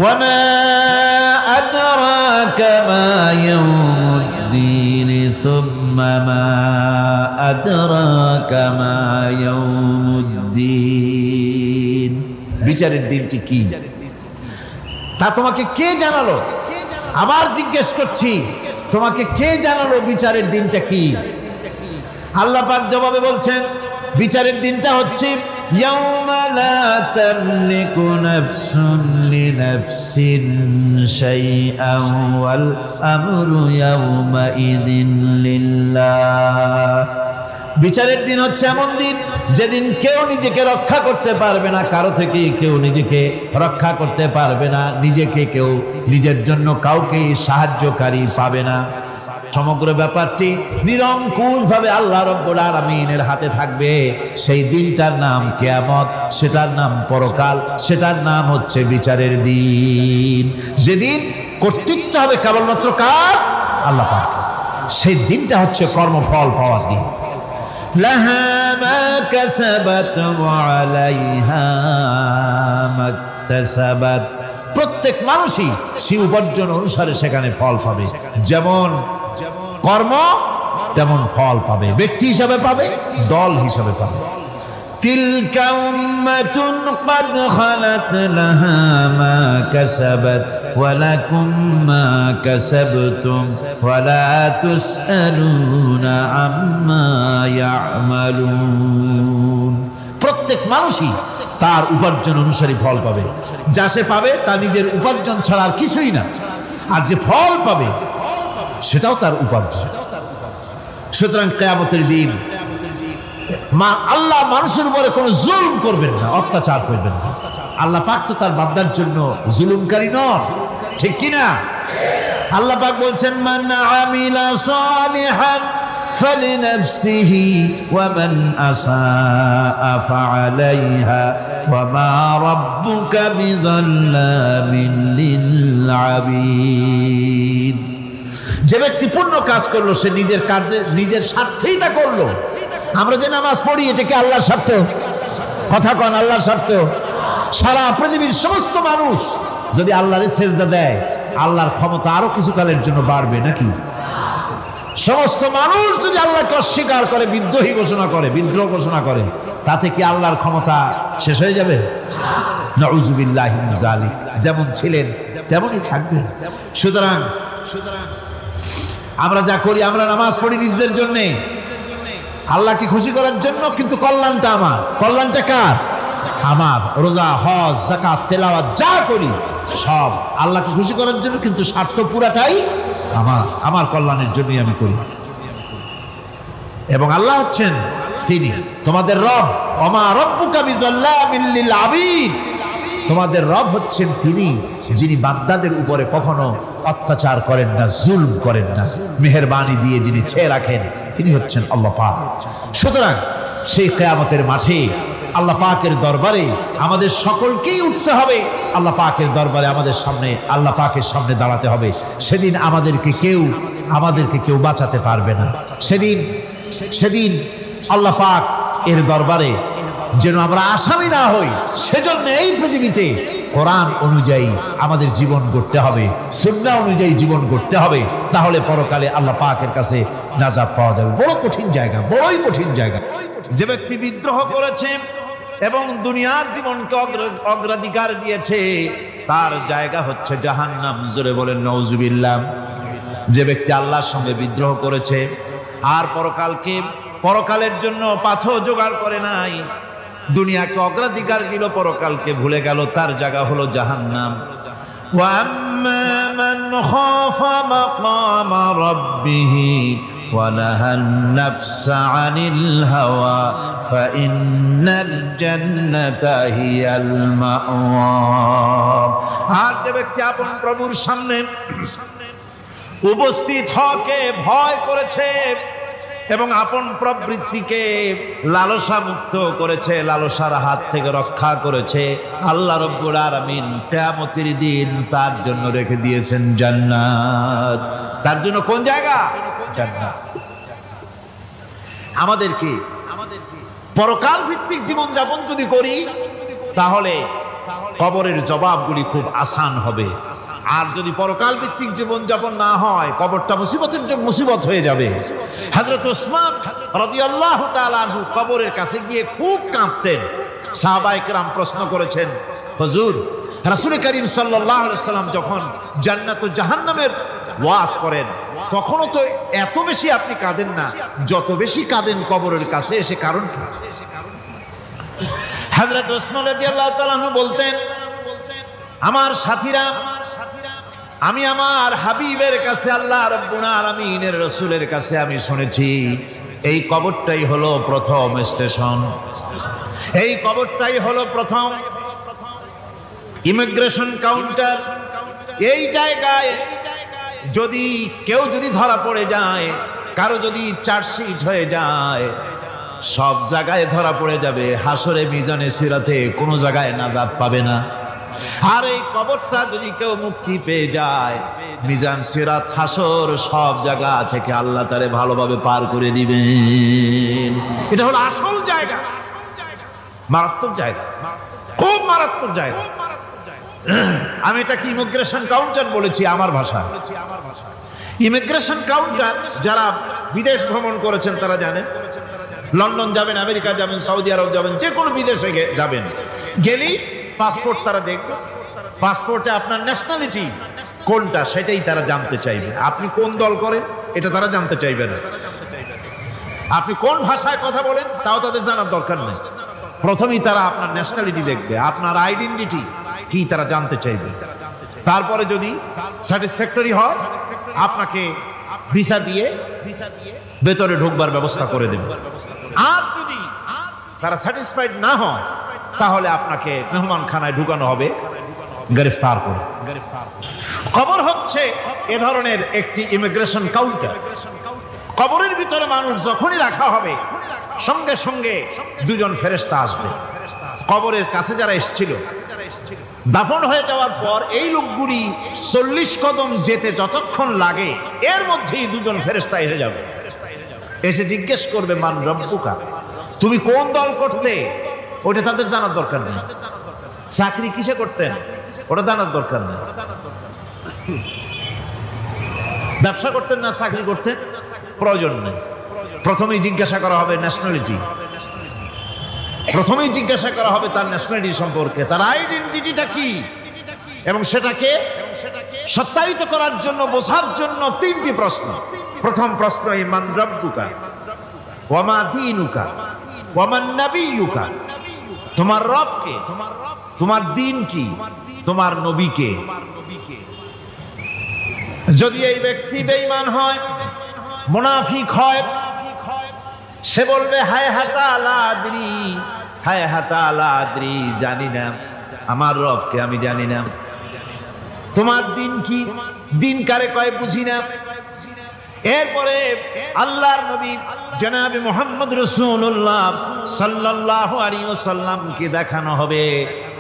ওয়ামা আদরাকা মা ইয়াউমুদ্দিন সুম্মা মা আদরাকা মা ইয়াউমুদ্দিন। বিচারের দিনটি কি তা তোমাকে কে জানালো? আবার জিজ্ঞেস করছি, তোমাকে কে জানালো বিচারের দিনটা কি? আল্লাহ পাক জবাবে বলছেন, বিচারের দিনটা হচ্ছে ইয়াউমা লা তামলিকু নাফসুন লিনাফসিন শাইআন ওয়াল আমরু ইয়াউমা ইযিন লিল্লাহ। বিচারের দিন হচ্ছে এমন দিন যেদিন কেউ নিজেকে রক্ষা করতে পারবে না, কারো থেকে কেউ নিজেকে রক্ষা করতে পারবে না, নিজেকে কেউ নিজের জন্য কাউকে সাহায্যকারী পাবে না। সমগ্র ব্যাপারটি নিরঙ্কুশভাবে আল্লাহ রাব্বুল আলামিনের হাতে থাকবে। সেই দিনটার নাম কিয়ামত, সেটার নাম পরকাল, সেটার নাম হচ্ছে বিচারের দিন। যেদিন কর্তৃত্ব হবে কেবলমাত্র কার? আল্লাহ পাক। সেই দিনটা হচ্ছে কর্মফল পাওয়ার দিন। লাহা মা কাসাবাত ওয়া আলাইহা মাকতাসাবাত। প্রত্যেক মানুষই সে উপার্জন অনুসারে সেখানে ফল পাবে। যেমন কর্ম তেমন ফল পাবে, ব্যক্তি হিসাবে পাবে, দল হিসাবে পাবে। তিলকা উম্মাতুন ক্বাদ খালাত লাহা মা কাসাবাত ওয়া লাকুম মা কাসাবতুম ওয়া লা তুসআলুনা আম্মা ইয়ামালুন। প্রত্যেক মানুষই তার উপার্জন অনুসারী ফল পাবে। যা সে পাবে তা নিজের উপার্জন ছাড়া আর কিছুই না, আর যে ফল পাবে সেটাও তার উপার্জন। সুতরাং কিয়ামতের দিন আল্লাহ মানুষের উপরে কোনো জুলুম করবেন না, অত্যাচার করবেন না। আল্লাহ পাক তো তার বান্দার জন্য জুলুমকারী নন, ঠিক কিনা? আল্লাহ পাক বলছেন, মান আমিলা সালিহান ফালিনাফসিহি ওয়া মান আসাআ ফাআলাইহা ওয়া মা রাব্বুকা বিযাল্লামিন লিল আবিদ। যে ব্যক্তি পূর্ণ কাজ করলো সে নিজের কাজে নিজের স্বার্থেই তা করলো। আমরা যে নামাজ পড়ি এটা কি আল্লাহর স্বার্থ? কথা কন, আল্লাহর স্বার্থ? সারা পৃথিবীর সমস্ত মানুষ যদি আল্লাহরে সেজদা দেয়, আল্লাহর ক্ষমতা আরো কিছুকালের জন্য বাড়বে নাকি? সমস্ত মানুষ যদি আল্লাহকে অস্বীকার করে, বিদ্রোহী ঘোষণা করে, বিদ্রোহ ঘোষণা করে, তাতে কি আল্লাহর ক্ষমতা শেষ হয়ে যাবে? নাউযুবিল্লাহি মিন যালিক। যেমন ছিলেন তেমনই থাকবেন। সুতরাং আমরা যা করি, আমরা নামাজ পড়ি নিজেদের জন্যে, আল্লাহকে খুশি করার জন্য, কিন্তু কল্যাণটা আমার। কল্যাণটা কার? আমার। রোজা, হজ, যাকাত, তেলাওয়াত যা করি সব আল্লাহকে খুশি করার জন্য, কিন্তু স্বার্থ পুরাটাই আমার, আমার কল্যাণের জন্যই আমি করি। এবং আল্লাহ হচ্ছেন তিনি তোমাদের রব। ওমা রাব্বুকা বিযাল্লামিন লিল আবিদ। তোমাদের রব হচ্ছেন তিনি যিনি বান্দাদের উপরে কখনো অত্যাচার করেন না, জুলম করেন না, মেহেরবানি দিয়ে যিনি ছেয়ে রাখেন, তিনি হচ্ছেন আল্লাহ পাক। সুতরাং সেই কিয়ামতের মাঠে আল্লাহ পাকের দরবারে আমাদের সকলকেই উঠতে হবে। আল্লাহ পাকের দরবারে আমাদের সামনে, আল্লাহ পাকের সামনে দাঁড়াতে হবে। সেদিন আমাদেরকে কেউ বাঁচাতে পারবে না। সেদিন আল্লাহ পাক এর দরবারে যেন আমরা আসামি না হই, সেজন্য এই পৃথিবীতে কোরআন অনুযায়ী আমাদের জীবন গড়তে হবে, সুন্নাহ অনুযায়ী জীবন গড়তে হবে। তাহলে পরকালে আল্লাহ পাকের কাছে নাজাত পাওয়া যাবে। বড় কঠিন জায়গা, বড়ই কঠিন জায়গা। যে ব্যক্তি বিদ্রোহ করেছে এবং দুনিয়ার জীবনকে অগ্রাধিকার দিয়েছে, তার জায়গা হচ্ছে জাহান্নাম। জোরে বলেন নাউযুবিল্লাহ। যে ব্যক্তি আল্লাহর সঙ্গে বিদ্রোহ করেছে আর পরকালের জন্য পাথর জোগাড় করে নাই, দুনিয়াকে অগ্রাধিকার দিল, পরকালকে ভুলে গেল, তার জায়গা হলো জাহান্নাম। ওয়া আম্মা মান খাফা মাকামা রাব্বিহি ওয়া নাহান নাফসা আনিল হাওয়া ফাইন্নাল জান্নাতা হিয়াল মাওয়া। আর যে ব্যক্তি আপন প্রভুর সামনে উপস্থিত হকে ভয় করেছে এবং আপন প্রবৃত্তিকে লালসা মুক্ত করেছে, লালসার হাত থেকে রক্ষা করেছে, আল্লাহ রাব্বুল আলামিন কিয়ামতের দিন তার জন্য রেখে দিয়েছেন জান্নাত। তার জন্য কোন জায়গা? জান্নাত। আমাদেরকে পরকাল ভিত্তিক জীবন যাপন যদি করি, তাহলে কবরের জবাবগুলি খুব আসান হবে। আর যদি পরকাল ভিত্তিক জীবনযাপন না হয়, কবরটা মুসিবত হয়ে যাবে। হযরত ওসমান রাদিয়াল্লাহু তাআলা আনহু কবরের কাছে গিয়ে খুব কাঁদতেন। সাহাবায়ে কেরাম প্রশ্ন করেছেন, হুজুর, রাসূল করিম সাল্লাল্লাহু আলাইহি ওয়াসাল্লাম যখন জান্নাত ও জাহান্নামের ওয়াজ করেন তখনও তো এত বেশি আপনি কাঁদেন না, যত বেশি কাঁদেন কবরের কাছে এসে, কারণ কি? হযরত ওসমান রাদিয়াল্লাহু তাআলা আনহু বলতেন, আমার সাথীরা, আমি আমার হাবিবের কাছে, আল্লাহ রাব্বুল আলামিনের রাসূলের কাছে আমি শুনেছি এই কবরটাই হলো প্রথম স্টেশন, এই কবরটাই হলো প্রথম ইমিগ্রেশন কাউন্টার। এই জায়গায় যদি কেউ ধরা পড়ে যায়, কারো যদি চার্জশিট হয়ে যায়, সব জায়গায় ধরা পড়ে যাবে। হাসরে মিজানে সিরাতে কোনো জায়গায় নাজাত পাবে না। আর এই কবরটা যদি কেউ মুক্তি পেয়ে যায়, মিজান সিরাত হাসর সব জায়গা থেকে আল্লাহ তারে ভালোভাবে পার করে দিবেন। এটা হলো আসল জায়গা, মারাত্মক জায়গা, খুব মারাত্মক জায়গা। আমি এটাকে ইমিগ্রেশন কাউন্টার বলেছি আমার ভাষায়। ইমিগ্রেশন কাউন্টার যারা বিদেশ ভ্রমণ করেছেন তারা জানেন। লন্ডন যাবেন, আমেরিকা যাবেন, সৌদি আরব যাবেন, যে কোনো বিদেশে যাবেন, গেলেই পাসপোর্ট তারা দেখবে। পাসপোর্টে আপনার ন্যাশনালিটি কোনটা সেটাই তারা জানতে চাইবে। আপনি কোন দল করেন এটা তারা জানতে চাইবে না। আপনি কোন ভাষায় কথা বলেন তাও তাদের জানার দরকার নেই। প্রথমেই তারা আপনার ন্যাশনালিটি দেখবে, আপনার আইডেন্টিটি কি তারা জানতে চাইবে। তারপরে যদি স্যাটিসফ্যাক্টরি হয় আপনাকে ভিসা দিয়ে ভেতরে ঢুকবার ব্যবস্থা করে দেবে। আর যদি তারা স্যাটিসফাইড না হয় তাহলে আপনাকে মেহমানখানায় ঢুকানো হবে গ্রেফতার করে। কবর হচ্ছে এ ধরনের একটি ইমিগ্রেশন কাউন্টার। কবরের ভিতরে মানুষ যখনই রাখা হবে সঙ্গে সঙ্গে দুজন ফেরেশতা আসবে। কবরের কাছে যারা এসেছিল দাফন হয়ে যাওয়ার পর এই লোকগুলি 40 কদম যেতে যতক্ষণ লাগে এর মধ্যেই দুজন ফেরেশতা এসে যাবে। এসে জিজ্ঞেস করবে, মান রব্বুকা, তুমি কোন দল করতে? ওটা তাদের জানার দরকার নেই। চাকরি কিসে করতেন ওটা জানার দরকার নেই। ব্যবসা করতেন না চাকরি করতেন প্রয়োজন নেই। প্রথমেই জিজ্ঞাসা করা হবে ন্যাশনালিটি, প্রথমেই জিজ্ঞাসা করা হবে তার ন্যাশনালিটি সম্পর্কে, তার আইডেন্টিটিটা কি, এবং সেটাকে সত্যায়িত করার জন্য, বোঝার জন্য 3টি প্রশ্ন। প্রথম প্রশ্ন, মান রব্বুকা ওয়া মা দীনুকা ওয়া মান নাবিয়ুকা, তোমার রব কে, তোমার দিন কি, তোমার নবী কে। যদি এই ব্যক্তি বেঈমান হয়, মুনাফিক হয়, সে বলবে হায় হাতা লা আদরি, হায় হাতা লা আদরি, জানি না আমার রবকে, আমি জানি না। তোমার দিন কি, দিন কারে কয় বুঝি না। এরপরে আল্লাহর নবী জনাবে মুহাম্মদ রাসূলুল্লাহ সাল্লাল্লাহু আলাইহি ওয়াসাল্লামকে দেখানো হবে,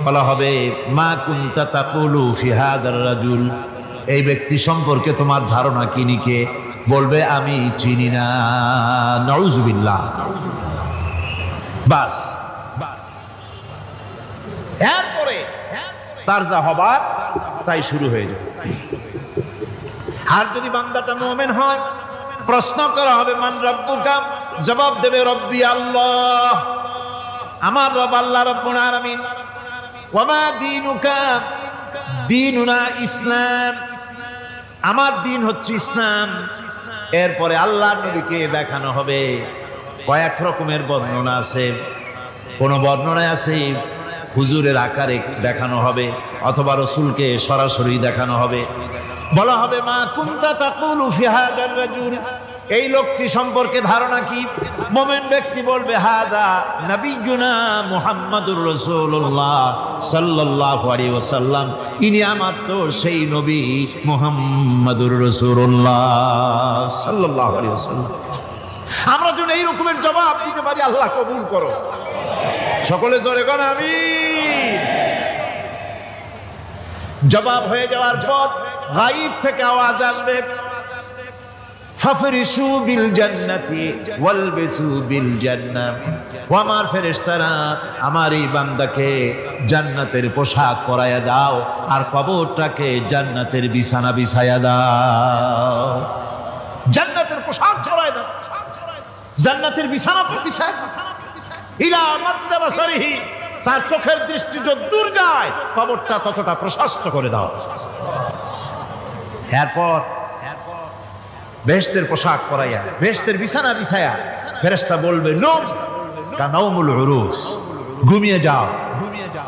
বলা হবে মা কুনতা তাকুলু ফি হাদার রাজুল, এই ব্যক্তি সম্পর্কে তোমার ধারণা কি নিকে? বলবে আমি চিনি না। নাউযুবিল্লাহ। বাস, এরপরে তার যা হবার তাই শুরু হয়ে যাবে। আর যদি বান্দাটা মুমিন হয়, প্রশ্ন করা হবে মান রব্বুকা, জবাব দেবে রব্বি আল্লাহ, আমার রব আল্লাহ রাব্বুল আলামিন। ওয়া মা দীনুকা, দীনুনা ইসলাম, আমার দিন হচ্ছে ইসলাম। এরপরে আল্লাহর নবীকে দেখানো হবে। কয়েক রকমের বর্ণনা আছে, কোন বর্ণনায় আছে হুজুরের আকারে দেখানো হবে, অথবা রাসূলকে সরাসরি দেখানো হবে। বলা হবে মা কুনতা তাকুলু ফি হাদার রাজুল, এই লোকটি সম্পর্কে ধারণা কি? মুমিন ব্যক্তি বলবে হাদা নবিয়ুনা মুহাম্মাদুর রাসূলুল্লাহ সাল্লাল্লাহু আলাইহি ওয়াসাল্লাম, ইনি আমার তো সেই নবী মুহাম্মাদুর রাসূলুল্লাহ সাল্লাল্লাহু আলাইহি ওয়াসাল্লাম। আমরা যেন এই রকমের জবাব দিতে পারি, আল্লাহ কবুল করো। সকলে জোরে কোন আমিন। জবাব হয়ে যাওয়ার পর গায়ব থেকে আওয়াজ আসবে, ফাফরিশু বিল জান্নাতি ওয়ালবিসু বিল জান্নাহ। ও আমার ফেরেশতারা, আমার এই বান্দাকে জান্নাতের পোশাক পরাইয়া দাও আর কবরটাকে জান্নাতের বিছানা বিছাইয়া দাও। জান্নাতের পোশাক ছড়ায় দাও, জান্নাতের বিছানা বিছায় দাও। ইলা মাদ্দা বাসারিহি, তার চোখের দৃষ্টি যতদূর যায় কবরটা ততটা প্রশস্ত করে দাও। এরপর বেহেশতের পোশাক পরাইয়া বেহেশতের বিছানা বিছায়া ফেরেশতা বলবে নৌম কানাউমুল উরুস, ঘুমিয়ে যাও।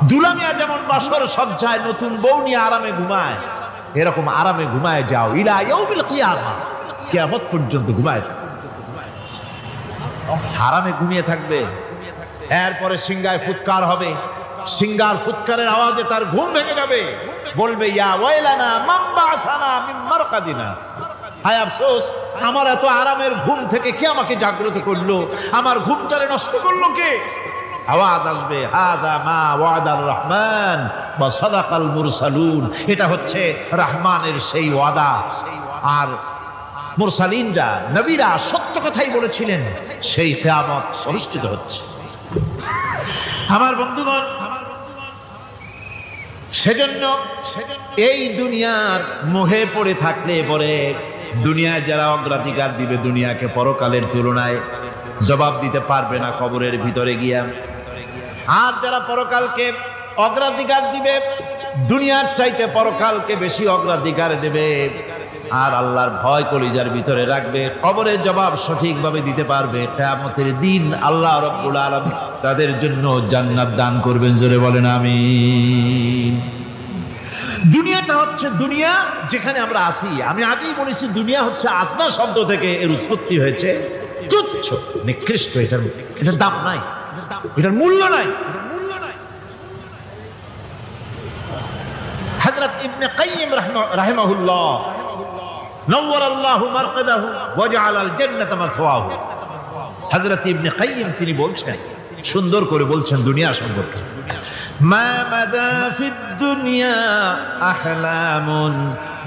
দুলামিয়া যেমন বাসর সজ্জায় নতুন বউ নিয়ে আরামে ঘুমায়, এরকম আরামে ঘুমায় যাও। ইলা ইয়াউমিল কিয়ামা, কিয়ামত পর্যন্ত ঘুমায় আরামে ঘুমিয়ে থাকবে। এরপরে সিংগায় ফুৎকার হবে, সিংগার ফুৎকারের আওয়াজে তার ঘুম ভেঙে যাবে। বলবে ইয়া ওয়াইলানা মান বা'সানা মিন মারকাদিনা, হায় আফসোস, আমার এত আরামের ঘুম থেকে কে আমাকে জাগ্রত করলো, আমার ঘুমটারে নষ্ট করলো কে? আওয়াজ আসবে হাযা মা ওয়াদার রহমান ওয়া সাদাকাল মুরসালুন, এটা হচ্ছে রহমানের সেই ওয়াদা, আর মুরসালিনরা নবীরা সত্য কথাই বলেছিলেন, সেই কিয়ামত অনুষ্ঠিত হচ্ছে। আমার বন্ধুগণ, সেজন্য এই দুনিয়ার মোহে পড়ে থাকলে পরে দুনিয়ায় যারা অগ্রাধিকার দিবে দুনিয়াকে পরকালের তুলনায়, জবাব দিতে পারবে না কবরের ভিতরে গিয়া। আর যারা পরকালকে অগ্রাধিকার দিবে, দুনিয়ার চাইতে পরকালকে বেশি অগ্রাধিকার দেবে, আর আল্লাহর ভয় কলিজার ভিতরে রাখবে, কবরের জবাব সঠিকভাবে দিতে পারবে, কিয়ামতের দিন আল্লাহ রাব্বুল আলামিন তাদের জন্য জান্নাত দান করবেন। জোরে বলেন আমিন। দুনিয়াটা হচ্ছে দুনিয়া যেখানে আমরা আসি। আমি আগেই বলেছি দুনিয়া হচ্ছে আজনা শব্দ থেকে এর উৎপত্তি হয়েছে। তুচ্ছ, নিকৃষ্ট, এটার দাম নাই, এটার মূল্য নাই। হযরত ইবনে কাইয়িম রাহিমাহুল্লাহ নওয়ারাল্লাহু মারকাদাহু ওয়া জাআলাল জান্নাতা মাথওয়াহু, হযরত ইবনে কাইয়িম তিনি বলছেন, সুন্দর করে বলছেন দুনিয়া সম্পর্কে, মা মাদা ফিদ দুনিয়া আহলামুন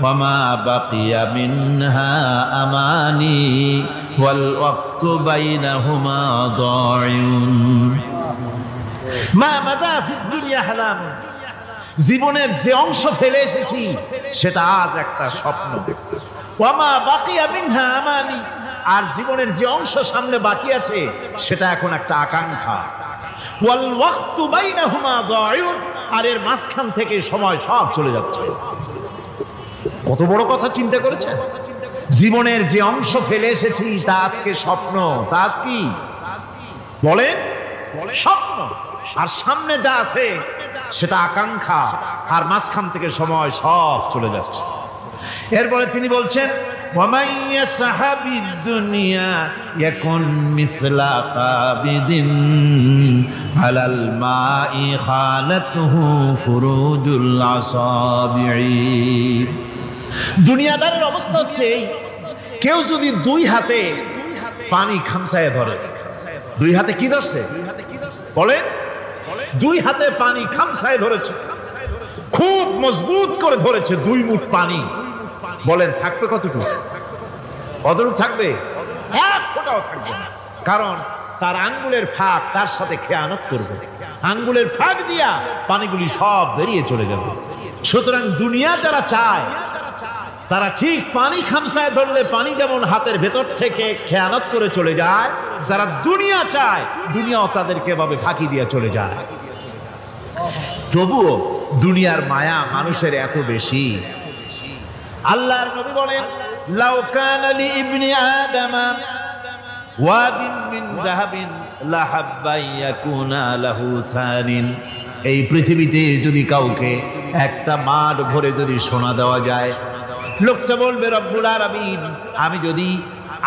ওয়া মা বাকিয়া মিনহা আমানি ওয়াল ওয়াক্তু বাইনাহুমা দায়ুন। মা মাদা ফিদ দুনিয়া আহলামুন, জীবনের যে অংশ ফেলে এসেছি সেটা আজ একটা স্বপ্ন। ওয়া মা বাকিয়া মিনহা আমানি, আর জীবনের যে অংশ সামনে বাকি আছে সেটা এখন একটা আকাঙ্ক্ষা। ওয়াল ওয়াক্তু বাইনাহুমা দায়ুন, আর এর মাঝখান থেকে সময় সব চলে যাচ্ছে। কত বড় কথা চিন্তা করেছেন? জীবনের যে অংশ ফেলে এসেছি তা আজকে স্বপ্ন, তা আজ কি বলেন? স্বপ্ন। আর সামনে যা আছে সেটা আকাঙ্ক্ষা, আর মাঝখান থেকে সময় সব চলে যাচ্ছে। এরপরে তিনি বলছেন وَمَنْ يَسْحَبِ الدُّنْيَا يَكُنْ مِثْلَ قَابِضٍ عَلَى الْمَاءِ خَانَتْهُ فُرُوجُ الْأَصَابِعِ। দুনিয়াদারের অবস্থা হচ্ছে এই, কেউ যদি দুই হাতে পানি খামসায় ধরে, দুই হাতে কি ধরছে বলেন? দুই হাতে পানি খামসায় ধরেছে, খুব মজবুত করে ধরেছে, 2 মুঠ পানি। বলেন থাকবে কতটুকু? কতটুকু থাকবে? 1 ফোঁটাও থাকবে না, কারণ তার আঙ্গুলের ফাঁক তার সাথে খেয়ানত করবে, আঙ্গুলের ফাঁক দিয়া পানিগুলি সব বেরিয়ে চলে যাবে। সুতরাং দুনিয়া যারা চায় তারা ঠিক পানি খামসায় ধরলে পানি যেমন হাতের ভেতর থেকে খেয়ানত করে চলে যায়, যারা দুনিয়া চায় দুনিয়াও তাদেরকে এভাবে ফাঁকি দিয়ে চলে যায়। তবুও দুনিয়ার মায়া মানুষের এত বেশি। আল্লাহর নবী বলেন লাউ কানা লি ইবনি আদামা ওয়াদিন মিন যাহাবিন লাহাব্বা ইয়াকুনা লাহু সানিন, এই পৃথিবীতে যদি কাউকে একটা মাঠ ভরে যদি সোনা দেওয়া যায়, লোকটা বলবে রব্বুল আলামিন আমি যদি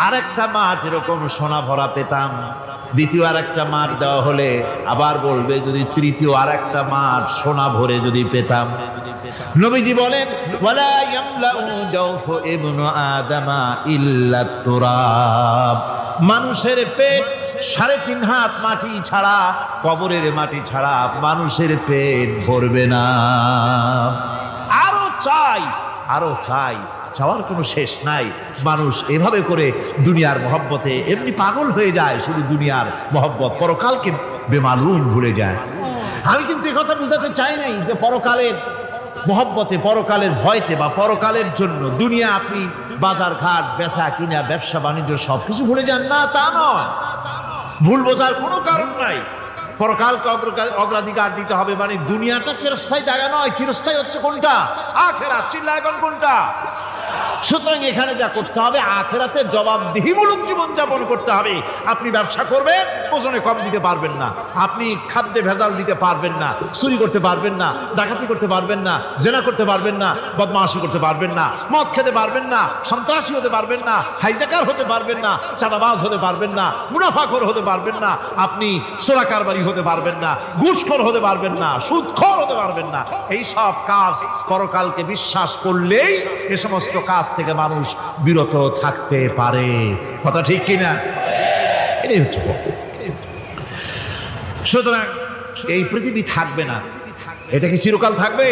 আরেকটা মাঠ এরকম সোনা ভরা পেতাম, দ্বিতীয় আরেকটা মাঠ দেওয়া হলে আবার বলবে যদি তৃতীয় আরেকটা মাঠ সোনা ভরে যদি পেতাম। নবীজি বলেন ওয়ালা ইয়ামলাউ জাওফু ইবনু আদামা ইল্লা তুরাব, মানুষের পেট 3.5 হাত মাটি ছাড়া, কবরের মাটি ছাড়া মানুষের পেট ভরবে না। আরো চাই, আরো চাই, চাওয়ার কোনো শেষ নাই। মানুষ এভাবে করে দুনিয়ার মহব্বতে এমনি পাগল হয়ে যায়, শুধু দুনিয়ার মহব্বত, পরকালকে বেমালুম ভুলে যায়। আমি কিন্তু একথা বুঝাতে চাই নাই যে পরকালের মহব্বতে, পরকালের ভয়তে বা পরকালের জন্য দুনিয়া আপনি বাজার ঘাট, বেচা কিনা, ব্যবসা বাণিজ্য সবকিছু ভুলে যান, না তা নয়। ভুল বোঝার কোনো কারণ নাই। পরকালকে অগ্রাধিকার দিতে হবে, মানে দুনিয়াটা চিরস্থায়ী জায়গা নয়। চিরস্থায়ী হচ্ছে কোনটা? আখিরাত। চিল্লায় এখন কোনটা? সুতরাং এখানে যা করতে হবে, আখিরাতে জবাবদিহিমূলক জীবনযাপন করতে হবে। আপনি ব্যবসা করবেন, ওজনে কম দিতে পারবেন না। আপনি খাদ্যে ভেজাল দিতে পারবেন না, চুরি করতে পারবেন না, ডাকাতি করতে পারবেন না, জেনা করতে পারবেন না, বদমাশি করতে পারবেন না, মদ খেতে পারবেন না, সন্ত্রাসী হতে পারবেন না, হাইজাকার হতে পারবেন না, চাঁদাবাজ হতে পারবেন না, মুনাফাখোর হতে পারবেন না, আপনি চোরা কারবারি হতে পারবেন না, ঘুষখোর হতে পারবেন না, সুদখোর হতে পারবেন না। এই সব কাজ পরকালকে বিশ্বাস করলেই এ সমস্ত কাজ থেকে মানুষ বিরত থাকতে পারে। কথা ঠিক কিনা? এটাই হচ্ছে। সুতরাং এই পৃথিবী থাকবে না, এটা কি চিরকাল থাকবে?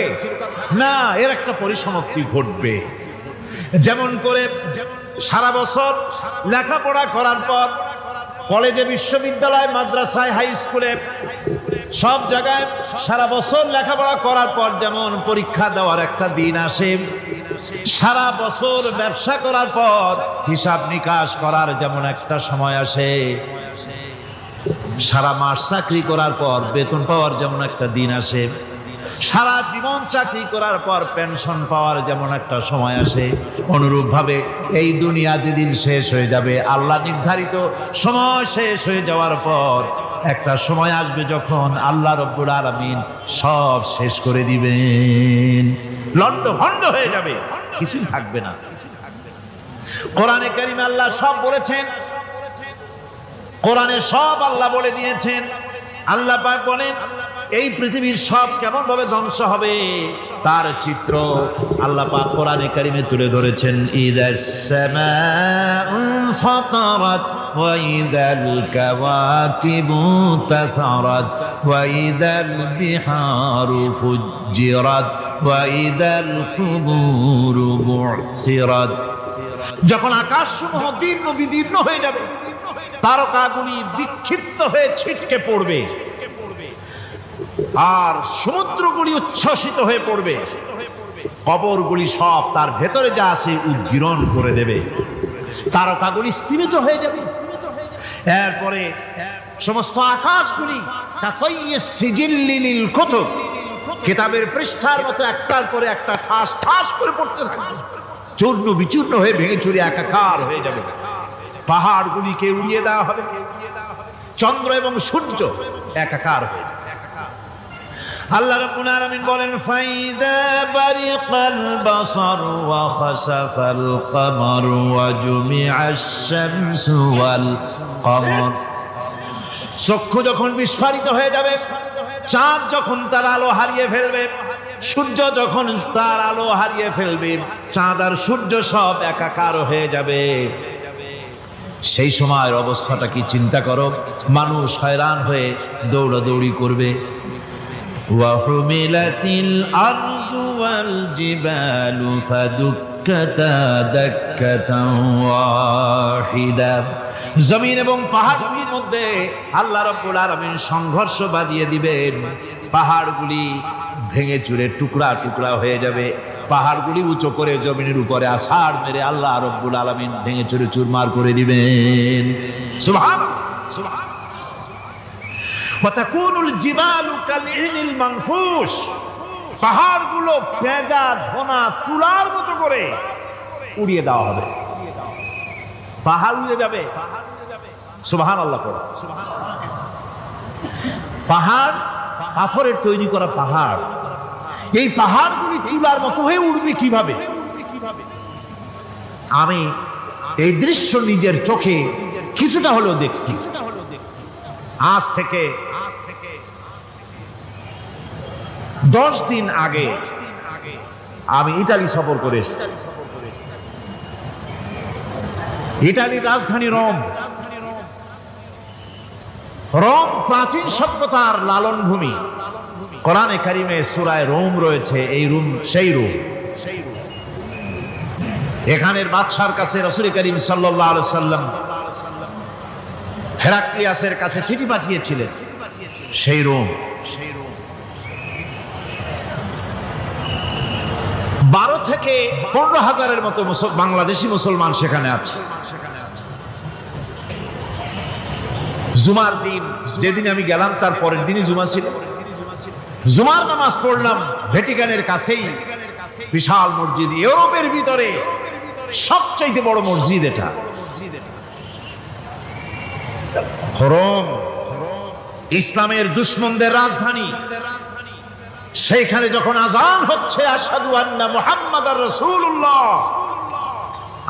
না, এর একটা পরিসমাপ্তি ঘটবে। যেমন করে সারা বছর লেখাপড়া করার পর কলেজে, বিশ্ববিদ্যালয়, মাদ্রাসায়, হাই স্কুলে, সব জায়গায় সারা বছর লেখাপড়া করার পর যেমন পরীক্ষা দেওয়ার একটা দিন আসে, সারা বছর ব্যবসা করার পর হিসাব নিকাশ করার যেমন একটা সময় আসে, সারা মাস চাকরি করার পর বেতন পাওয়ার যেমন একটা দিন আসে, সারা জীবন চাকরি করার পর পেনশন পাওয়ার যেমন একটা সময় আসে, অনুরূপ ভাবে এই দুনিয়া যেদিন শেষ হয়ে যাবে, আল্লাহ নির্ধারিত সময় শেষ হয়ে যাওয়ার পর একটা সময় আসবে যখন আল্লাহ রব্বুল আলামিন সব শেষ করে দিবেন, লন্ড ভন্ড হয়ে যাবে, কিছুই থাকবে না। কোরআনে কারীমে আল্লাহ সব বলেছেন, কোরআনে সব আল্লাহ বলে দিয়েছেন। আল্লাহ পাক বলেন এই পৃথিবীর সব কেমন ভাবে ধ্বংস হবে তার চিত্র আল্লাহ পাক কোরআনে কারীমে তুলে ধরেছেন। ইযাস সামাউ ফাতারাত ওয়া ইযাল কাওয়াকিবু তাসারাত ওয়া ইযাল বিহারু ফুজ্জিরাত ওয়া ইযাল কুবুরু বু'সিরাত। যখন আকাশসমূহ দীর্ঘ বিদীর্ণ হয়ে যাবে, তারকাগুলি বিক্ষিপ্ত হয়ে ছিটকে পড়বে, আর সমুদ্রগুলি উচ্ছ্বসিত হয়ে পড়বে, কবরগুলি সব তার ভেতরে যা আছে উদ্গীরণ করে দেবে, তারকাগুলি স্থিমিত হয়ে যাবে। এরপরে সমস্ত আকাশগুলি কিতাবের পৃষ্ঠার মতো একটার পরে একটা ঠাস ঠাস করে পড়তে থাকবে, চূর্ণ বিচূর্ণ হয়ে ভেঙে চুরে একাকার হয়ে যাবে। পাহাড়গুলিকে উড়িয়ে দেওয়া হবে, চন্দ্র এবং সূর্য একাকার হয়ে যাবে। আল্লাহ রাব্বুল আলামিন বলেন ফাইদা বারিকাল বাসার ওয়া খাসাফাল কমার ওয়া জুমিআশ শামসু ওয়াল কমর। চক্ষু যখন বিস্ফারিত হয়ে যাবে, চাঁদ যখন তার আলো হারিয়ে ফেলবে, সূর্য যখন তার আলো হারিয়ে ফেলবে, চাঁদ আর সূর্য সব একাকার হয়ে যাবে, সেই সময়ের অবস্থাটা কি চিন্তা করো। মানুষ হয়রান হয়ে দৌড়াদৌড়ি করবে। ওয়াহুমিলাতিল আরদু ওয়াল জিবালু ফাদুক্কাতা দাক্কাতান ওয়াহিদা। জমিন এবং পাহাড়গুলির মধ্যে আল্লাহ রাব্বুল আলামিন সংঘর্ষ বাঁধিয়ে দিবেন, পাহাড়গুলি ভেঙে চুরে টুকরা টুকরা হয়ে যাবে, পাহাড়গুলি উঁচু করে জমিনের উপরে আছাড় মেরে আল্লাহ রাব্বুল আলামিন ভেঙে চুরে চুরমার করে দিবেন। সুবহানাল্লাহ। ওয়াতাকুনুল জিবালু কালইনিল মানফুস। পাহাড়গুলো ভেজা ধোনা তুলার মতো করে উড়িয়ে দেওয়া হবে, পাহাড় উড়ে যাবে। সুবহানাল্লাহ। পাহাড় পাথরের তৈরি করা পাহাড়, এই পাহাড়গুলি তুলার মতো হয়ে উড়বে কিভাবে? আমি এই দৃশ্য নিজের চোখে কিছুটা হলেও দেখছি। আজ থেকে 10 দিন আগে আমি ইতালি সফর করে এসেছি। ইতালির রাজধানী রোম। রোম প্রাচীন সভ্যতার লালন ভূমি। কোরআনে কারিমে সূরায়ে রোম রয়েছে, এই রোম সেই রোম। এখানের বাদশার কাছে রাসূল করিম সাল্লাল্লাহু আলাইহি সাল্লাম হেরাক্লিয়াসের কাছে চিঠি পাঠিয়েছিলেন। সেই রোম 12 থেকে 15,000-এর মতো বাংলাদেশি মুসলমান সেখানে আছে। জুমার দিন, যেদিন আমি গেলাম তার পরের দিনই জুমা ছিল। জুমার নামাজ পড়লাম ভ্যাটিকানের কাছেই বিশাল মসজিদ, ইউরোপের ভিতরে সবচেয়ে বড় মসজিদ এটা। রোম ইসলামের দুশমনদের রাজধানী। সেইখানে যখন আযান হচ্ছে আশহাদু আন্না মুহাম্মাদার রাসূলুল্লাহ,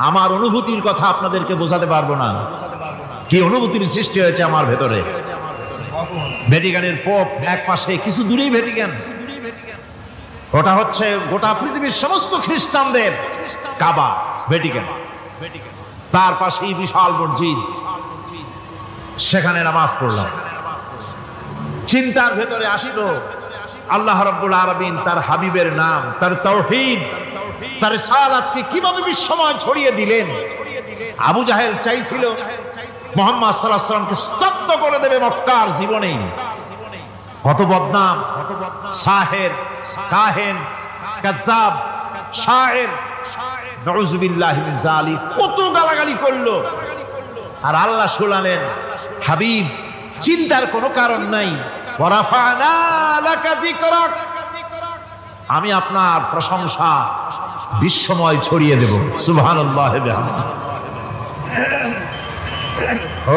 আমার অনুভূতির কথা আপনাদেরকে বোঝাতে পারবো না, কি অনুভূতির সৃষ্টি হয়েছে আমার ভেতরে। ভ্যাটিকানের পোপ এক পাশে, কিছু দূরেই ভ্যাটিকান, ওটা হচ্ছে গোটা পৃথিবীর সমস্ত খ্রিস্টানদের কাবা ভ্যাটিকান। তার পাশেই বিশাল মসজিদ, সেখানে নামাজ পড়লাম। চিন্তার ভেতরে আসলো আল্লাহ রাব্বুল আলামিন তার হাবিবের নাম, তার তাওহীদ, তার রিসালাতকে কিভাবে বিশ্বময় ছড়িয়ে দিলেন। আবু জাহেল চাইছিল মুহাম্মদ সাল্লাল্লাহু আলাইহি ওয়াসাল্লামকে স্তব্ধ করে দেবে মক্কার জীবনেই। কত বদনাম, সাহের, কাহেন, কাযযাব, শায়ের, নাউযুবিল্লাহি মিন যালিক, কত গালাগালি করলো। আর আল্লাহ শুনালেন, হাবিব চিন্তার কোনো কারণ নাই, ওয়ারাফা'না লাকা যিকরাক, আমি আপনার প্রশংসা বিশ্বময় ছড়িয়ে দেব। সুবহানাল্লাহ।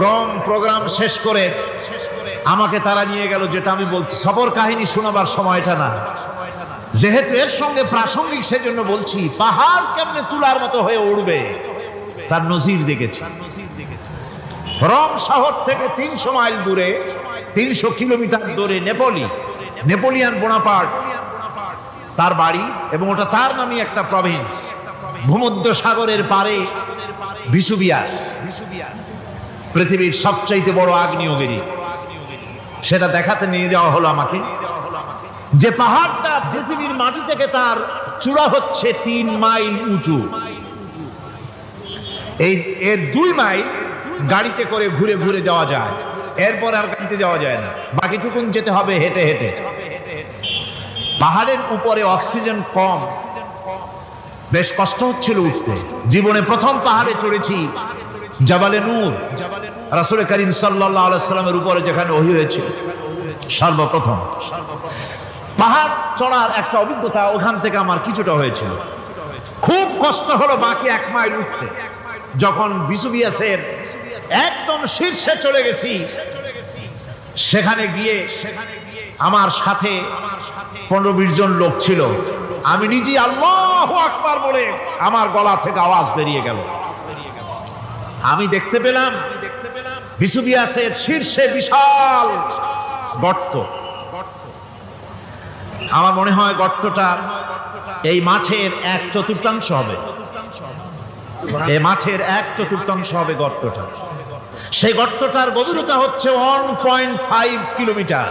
রোম প্রোগ্রাম শেষ করে আমাকে তারা নিয়ে গেল, যেটা আমি বলছি সফর কাহিনী শোনাবার সময়টা না, যেহেতু এর সঙ্গে প্রাসঙ্গিক সেজন্য বলছি। পাহাড় কেমনে তুলার মতো হয়ে উঠবে তার নজির দেখেছি। রোম শহর থেকে 300 মাইল দূরে, 300 কিলোমিটার দূরে নেপোলিয়ান বোনাপার্ট তার বাড়ি, এবং ওটা তার নামে একটা প্রভিন্স। ভূমধ্য সাগরের পারে ভিসুভিয়াস, পৃথিবীর সবচাইতে বড় আগ্নেয়গিরি, সেটা দেখাতে নিয়ে যাওয়া হলো আমাকে। যে পাহাড়টা পৃথিবীর মাটি থেকে তার চূড়া হচ্ছে 3 মাইল উঁচু, এর 2 মাইল গাড়িতে করে ঘুরে ঘুরে যাওয়া যায়, এরপর আর গাড়িতে যাওয়া যায় না, বাকিটুকুন যেতে হবে হেঁটে হেঁটে। পাহাড়ের উপরে অক্সিজেন কম, বেশ কষ্ট হচ্ছিল উঠতে। জীবনে প্রথম পাহাড়ে চড়েছি, জাবালে নূর, রাসূল করিম সাল্লাল্লাহু আলাইহি ওয়াসাল্লামের উপরে যেখানে ওহী হয়েছিল সর্বপ্রথম। পাহাড় চড়ার একটা অভিজ্ঞতা ওখান থেকে আমার কিছুটা হয়েছিল। খুব কষ্ট হলো বাকি 1 মাইল উঠতে। যখন ভিসুভিয়াসের একদম শীর্ষে চলে গেছি, সেখানে গিয়ে আমার সাথে 15-20 জন লোক ছিল। আমি নিজে আল্লাহু আকবার বলে আমার গলা থেকে আওয়াজ বেরিয়ে গেল। আমি দেখতে পেলাম ভিসুভিয়াসের শীর্ষে বিশাল গর্ত। আমার মনে হয় গর্তটা এই মাঠের 1/4 হবে, এই মাঠের 1/4 হবে গর্তটা। সেই গর্তটার গভীরতা হচ্ছে 1.5 কিলোমিটার।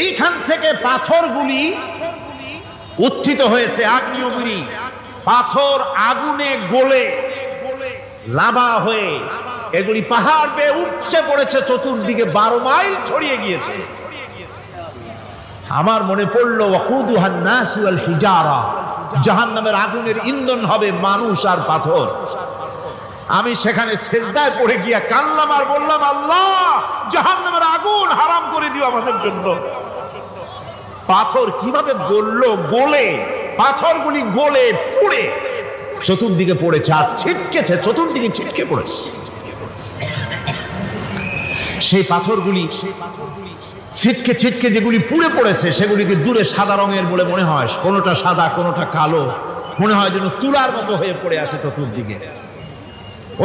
এইখান থেকে পাথরগুলি উত্থিত হয়েছে, আগ্নেয়গিরি পাথর আগুনে গলে লাভা হয়ে এগুলি পাহাড় বেয়ে উপচে পড়েছে, চতুর্দিকে 12 মাইল ছড়িয়ে গিয়েছে। আমার মনে পড়লো ওয়াকুদুহান নাস ওয়াল হিজারা, জাহান্নামের আগুনের ইন্ধন হবে মানুষ আর পাথর। আমি সেখানে সেজদায় পড়ে গিয়া কান্নাম আর বললাম, আল্লাহ জাহান্নামের আগুন হারাম করে দিও আমাদের জন্য। পাথর কিভাবে গললো, গলে পাথরগুলি গলে পুড়ে চতুর্দিকে পড়েছে, আর ছিটকেছে, চতুর্দিকে ছিটকে পড়েছে। সেই পাথরগুলি ছিটকে ছিটকে যেগুলি পুড়ে পড়েছে, সেগুলিকে দূরে সাদা রঙের বলে মনে হয়, কোনোটা সাদা কোনোটা কালো, মনে হয় যেন তুলার মতো হয়ে পড়ে আছে চতুর্দিকে।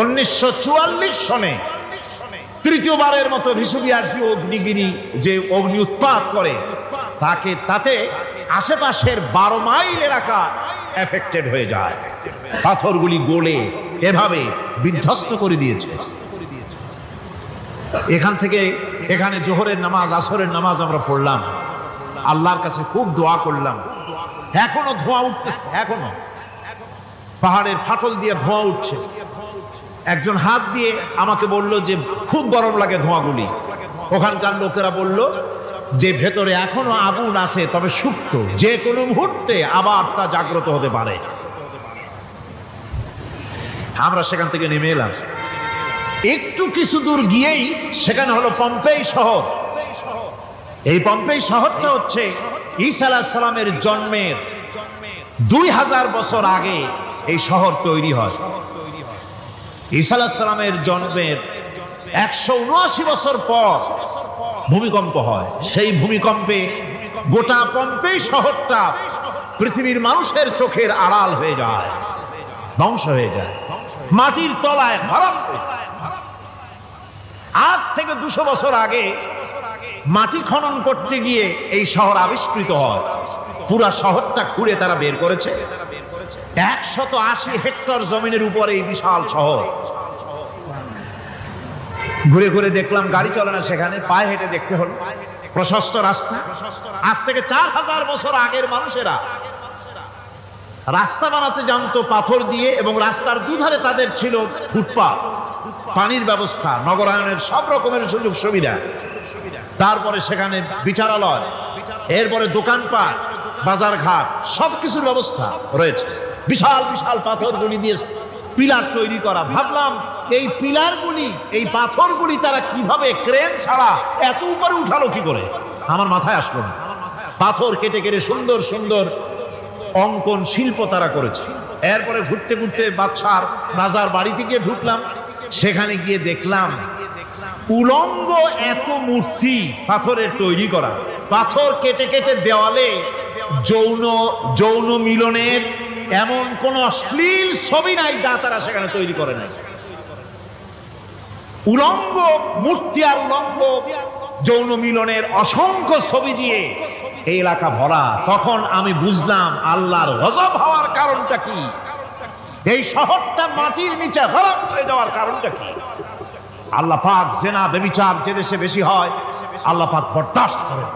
1944 সনে তৃতীয়বারের মতো ভিসুভিয়াস অগ্নিগিরি যে অগ্নি উৎপাত করে, তাতে আশেপাশের 12 মাইল এলাকা এফেক্টেড হয়ে যায়। পাথরগুলি গলে এভাবে বিধ্বস্ত করে দিয়েছে। এখান থেকে এখানে জোহরের নামাজ, আসরের নামাজ আমরা পড়লাম, আল্লাহর কাছে খুব দোয়া করলাম, এখনো ধোঁয়া উঠতেছে, এখনো পাহাড়ের ফাটল দিয়ে ধোঁয়া উঠছে। একজন হাত দিয়ে আমাকে বলল যে খুব গরম লাগে ধোঁয়াগুলি। ওখানকার লোকেরা বলল যে ভেতরে এখনো আগুন আছে, তবে সুপ্ত, যে কোনো মুহূর্তে আবার তা জাগ্রত হতে পারে। আমরা সেখান থেকে নেমে এলাম। একটু কিছু দূর গিয়েই সেখানে হলো পম্পেই শহর। এই পম্পেই শহরটা হচ্ছে ঈসা আলাইহিস সালামের জন্মের 2000 বছর আগে এই শহর তৈরি হয়। ঈসা আলাইহিস সালামের জন্মের 179 বছর পর ভূমিকম্প হয়। সেই ভূমিকম্পে গোটা পম্পেই শহরটা পৃথিবীর মানুষের চোখের আড়াল হয়ে যায়, ধ্বংস হয়ে যায়, মাটির তলায় ভরম। আজ থেকে 200 বছর আগে মাটি খনন করতে গিয়ে এই শহর আবিষ্কৃত হয়। পুরা শহরটা খুঁড়ে তারা বের করেছে। 180 হেক্টর জমিনের উপরে এই বিশাল শহর। ঘুরে ঘুরে দেখলাম, গাড়ি চলে না সেখানে, পায়ে হেঁটে দেখতে হলো। প্রশস্ত রাস্তা। আজ থেকে 4000 বছর আগের মানুষেরা রাস্তা বানাতে জানতো পাথর দিয়ে, এবং রাস্তার দুধারে তাদের ছিল ফুটপাত, পানির ব্যবস্থা, নগরায়নের সব রকমের সুযোগ সুবিধা। তারপরে সেখানে বিচারালয়, এরপরে দোকানপাট, বাজার ঘাট, সবকিছুর ব্যবস্থা রয়েছে। বিশাল বিশাল পাথরগুলি দিয়ে পিলার তৈরি করা। ভাবলাম এই পিলারগুলি, এই পাথরগুলি তারা কিভাবে ক্রেন ছাড়া এত উপরে উঠালো কি করে, আমার মাথায় আসলো না। পাথর কেটে কেটে সুন্দর সুন্দর অঙ্কন শিল্প তারা করেছে। এরপরে ঘুরতে ঘুরতে বাদশার রাজার বাড়িতে গিয়ে ঢুকলাম। সেখানে গিয়ে দেখলাম উলঙ্গ এত মূর্তি পাথরের তৈরি করা। পাথর কেটে কেটে দেওয়ালে যৌন মিলনের এমন কোন অশ্লীল ছবি নাই যা তারা সেখানে তৈরি করে নাই। উলঙ্গ মূর্তি আর উলঙ্গ যৌন মিলনের অসংখ্য ছবি দিয়ে এই এলাকা ভরা। তখন আমি বুঝলাম আল্লাহর গজব হওয়ার কারণটা কি, এই শহরটা মাটির নিচে ভরাট হয়ে যাওয়ার কারণটা কি। আল্লাহ পাক জেনা ব্যভিচার যে দেশে বেশি হয় আল্লাহ পাক বরদাস্ত করেন।